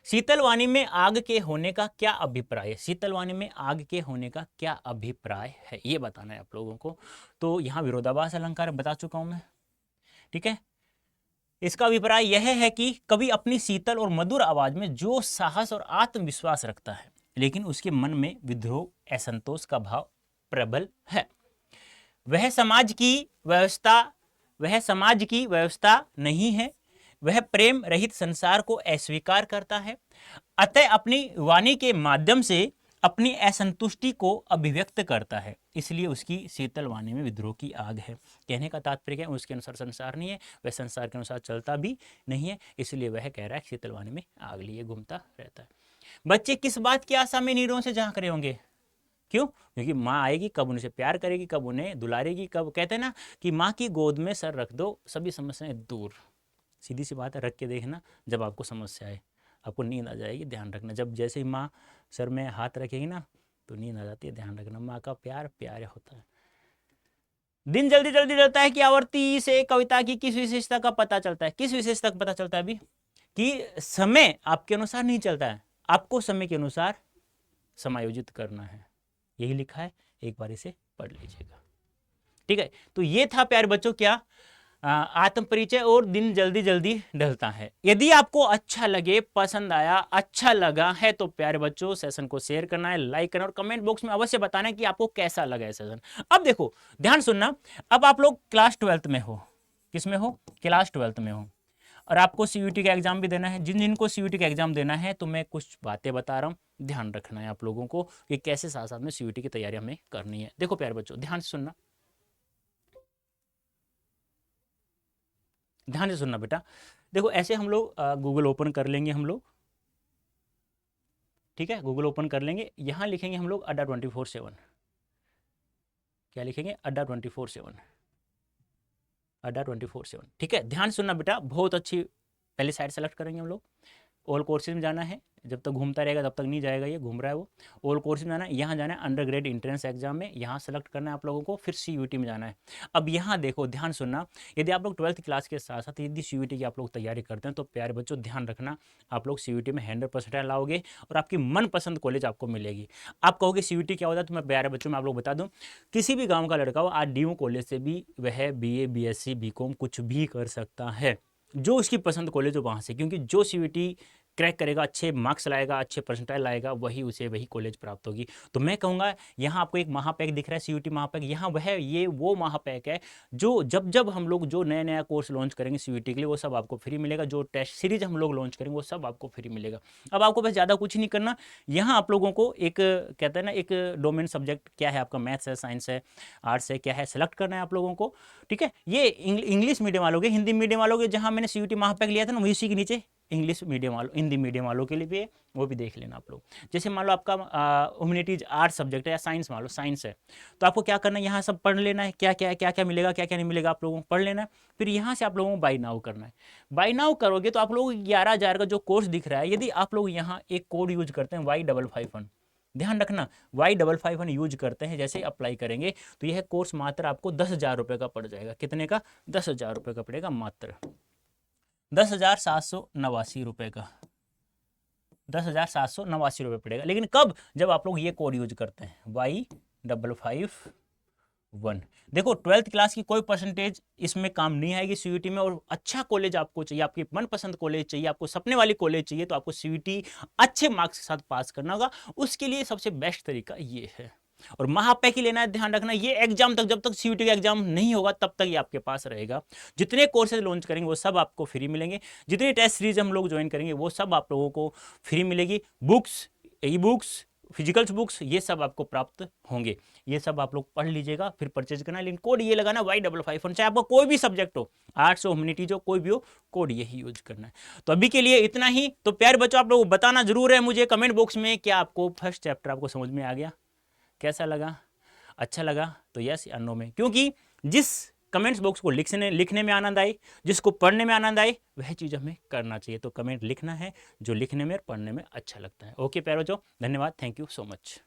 शीतलवाणी में आग के होने का क्या अभिप्राय है? शीतलवाणी में आग के होने का क्या अभिप्राय है, ये बताना है आप लोगों को। तो यहाँ विरोधाभास अलंकार बता चुका हूं मैं, ठीक है। इसका अभिप्राय यह है कि कवि अपनी शीतल और मधुर आवाज में जो साहस और आत्मविश्वास रखता है लेकिन उसके मन में विद्रोह, असंतोष का भाव प्रबल है। वह समाज की व्यवस्था नहीं है। वह प्रेम रहित संसार को अस्वीकार करता है। अतः अपनी वाणी के माध्यम से अपनी असंतुष्टि को अभिव्यक्त करता है। इसलिए उसकी शीतल वाणी में विद्रोह की आग है। कहने का तात्पर्य है उसके अनुसार संसार नहीं है, वह संसार के अनुसार चलता भी नहीं है, इसलिए वह कह रहा है शीतल वाणी में आग लिए घूमता रहता है। बच्चे किस बात की आशा में नीरों से झांक रहे होंगे? क्यों? क्योंकि माँ आएगी, कब उनसे प्यार करेगी, कब उन्हें दुलारेगी, कब, कहते हैं ना कि माँ की गोद में सर रख दो सभी समस्याएं दूर। सीधी सी बात है, रख के देखना, जब आपको समस्या आए आपको नींद आ जाएगी। ध्यान रखना, जब जैसे ही माँ सर में हाथ रखेगी ना तो नींद आ जाती है। ध्यान रखना, माँ का प्यार प्यार होता है। दिन जल्दी जल्दी जलता है कि आवर्ती से कविता की किस विशेषता का पता चलता है? किस विशेषता का पता चलता है अभी? कि समय आपके अनुसार नहीं चलता है, आपको समय के अनुसार समायोजित करना है। यही लिखा है, एक बार इसे पढ़ लीजिएगा, ठीक है। तो ये था प्यारे बच्चों क्या आत्म परिचय और दिन जल्दी जल्दी ढलता है। यदि आपको अच्छा लगे, पसंद आया, अच्छा लगा है तो प्यारे बच्चों सेशन को शेयर करना है, लाइक करना और कमेंट बॉक्स में अवश्य बताना है कि आपको कैसा लगा है सेशन। अब देखो ध्यान सुनना, अब आप लोग क्लास 12th में हो। किस में हो? क्लास 12th में हो और आपको सीयूटी का एग्जाम भी देना है। जिन जिनको सीयूटी का एग्जाम देना है तो मैं कुछ बातें बता रहा हूँ, ध्यान रखना है आप लोगों को कि कैसे साथ साथ में सीयूटी की तैयारी हमें करनी है। देखो प्यारे बच्चों ध्यान से सुनना। ध्यान से सुनना बेटा। देखो ऐसे हम लोग गूगल ओपन कर लेंगे हम लोग, ठीक है, गूगल ओपन कर लेंगे, यहाँ लिखेंगे हम लोग अड्डा 24/7। क्या लिखेंगे? अड्डा 24/7, अड्डा 24/7, ठीक है। ध्यान सुनना बेटा, बहुत अच्छी पहले साइड सेलेक्ट करेंगे हम लोग। ऑल कोर्सेज में जाना है, जब तक घूमता रहेगा तब तक नहीं जाएगा, ये घूम रहा है वो। ऑल कोर्सेज में जाना है, यहाँ जाना है अंडर ग्रेड इंट्रेंस एग्जाम में, यहाँ सेलेक्ट करना है आप लोगों को, फिर CUET में जाना है। अब यहाँ देखो, ध्यान सुनना, यदि आप लोग 12th क्लास के साथ साथ यदि CUET की आप लोग तैयारी करते हैं तो प्यारे बच्चों ध्यान रखना, आप लोग CUET में 100% लाओगे और आपकी मनपसंद कॉलेज आपको मिलेगी। आप कहोगे CUET क्या होता है, तो मैं प्यारे बच्चों में आप लोग बता दूँ, किसी भी गाँव का लड़का हो आज DU कॉलेज से भी वह BA BSc BCom कुछ भी कर सकता है, जो उसकी पसंद कॉलेज हो वहाँ से, क्योंकि जो CUET क्रैक करेगा, अच्छे मार्क्स लाएगा, अच्छे परसेंटाइल लाएगा, वही उसे वही कॉलेज प्राप्त होगी। तो मैं कहूँगा यहाँ आपको एक महापैक दिख रहा है, CUET महापैक, यहाँ वह ये वो महापैक है जो जब जब हम लोग जो नया नया कोर्स लॉन्च करेंगे CUET के लिए वो सब आपको फ्री मिलेगा, जो टेस्ट सीरीज हम लोग लॉन्च करेंगे वो सब आपको फ्री मिलेगा। अब आपको बस ज़्यादा कुछ नहीं करना, यहाँ आप लोगों को एक कहते हैं ना एक डोमेन सब्जेक्ट क्या है आपका, मैथ्स है, साइंस है, आर्ट्स है, क्या है, सेलेक्ट करना है आप लोगों को, ठीक है। ये इंग्लिश मीडियम वालों के, हिंदी मीडियम वालों के, जहाँ मैंने CUET महापैक लिया था ना, इसी के नीचे इंग्लिश मीडियम वालों, हिंदी मीडियम वालों के लिए भी है, वो भी देख लेना आप लोग। जैसे मान लो आपका ह्यूमैनिटीज आर्ट्स सब्जेक्ट है या साइंस, मान लो साइंस है, तो आपको क्या करना है, यहाँ सब पढ़ लेना है, क्या क्या क्या क्या मिलेगा, क्या क्या नहीं मिलेगा, आप लोगों को पढ़ लेना है। फिर यहाँ से आप लोगों को बाई नाउ करना है। बाई नाउ करोगे तो आप लोगों को 11,000 का जो कोर्स दिख रहा है, यदि आप लोग यहाँ एक कोड यूज करते हैं Y551, ध्यान रखना Y551 यूज करते हैं, जैसे अप्लाई करेंगे तो यह कोर्स मात्र आपको 10,000 रुपये का पड़ जाएगा। कितने का? 10,000 रुपये का पड़ेगा, मात्र 10,789 रुपये का, 10,789 रुपये पड़ेगा। लेकिन कब? जब आप लोग ये कोड यूज करते हैं Y551। देखो 12th क्लास की कोई परसेंटेज इसमें काम नहीं आएगी CUET में, और अच्छा कॉलेज आपको चाहिए, आपकी मनपसंद कॉलेज चाहिए, आपको सपने वाली कॉलेज चाहिए, तो आपको CUET अच्छे मार्क्स के साथ पास करना होगा। उसके लिए सबसे बेस्ट तरीका ये है, और महापैक ही लेना है। ध्यान रखना, ये एग्जाम तक, जब तक CUET का एग्जाम नहीं होगा तब तक ये आपके पास रहेगा। जितने कोर्सेज लॉन्च करेंगे वो सब आपको फ्री मिलेंगे, जितनी टेस्ट सीरीज हम लोग ज्वाइन करेंगे वो सब आप लोगों को फ्री मिलेगी। Books, e books, physicals books, ये सब आपको प्राप्त होंगे। ये सब आप लोग पढ़ लीजिएगा, फिर परचेज करना। लेकिन कोड ये लगाना Y551, चाहे आपको कोई भी सब्जेक्ट हो, आर्ट्स हो, ह्यूमैनिटीज हो, कोई भी हो, कोड यही यूज करना है। तो अभी के लिए इतना ही। तो प्यारे बच्चों, आप लोग बताना जरूर है मुझे कमेंट बॉक्स में, क्या आपको फर्स्ट चैप्टर आपको समझ में आ गया, कैसा लगा, अच्छा लगा तो यस या नो में। क्योंकि जिस कमेंट्स बॉक्स को लिखने में आनंद आए, जिसको पढ़ने में आनंद आए, वह चीज़ हमें करना चाहिए। तो कमेंट लिखना है जो लिखने में और पढ़ने में अच्छा लगता है। ओके प्यारे बच्चों, धन्यवाद, थैंक यू सो मच।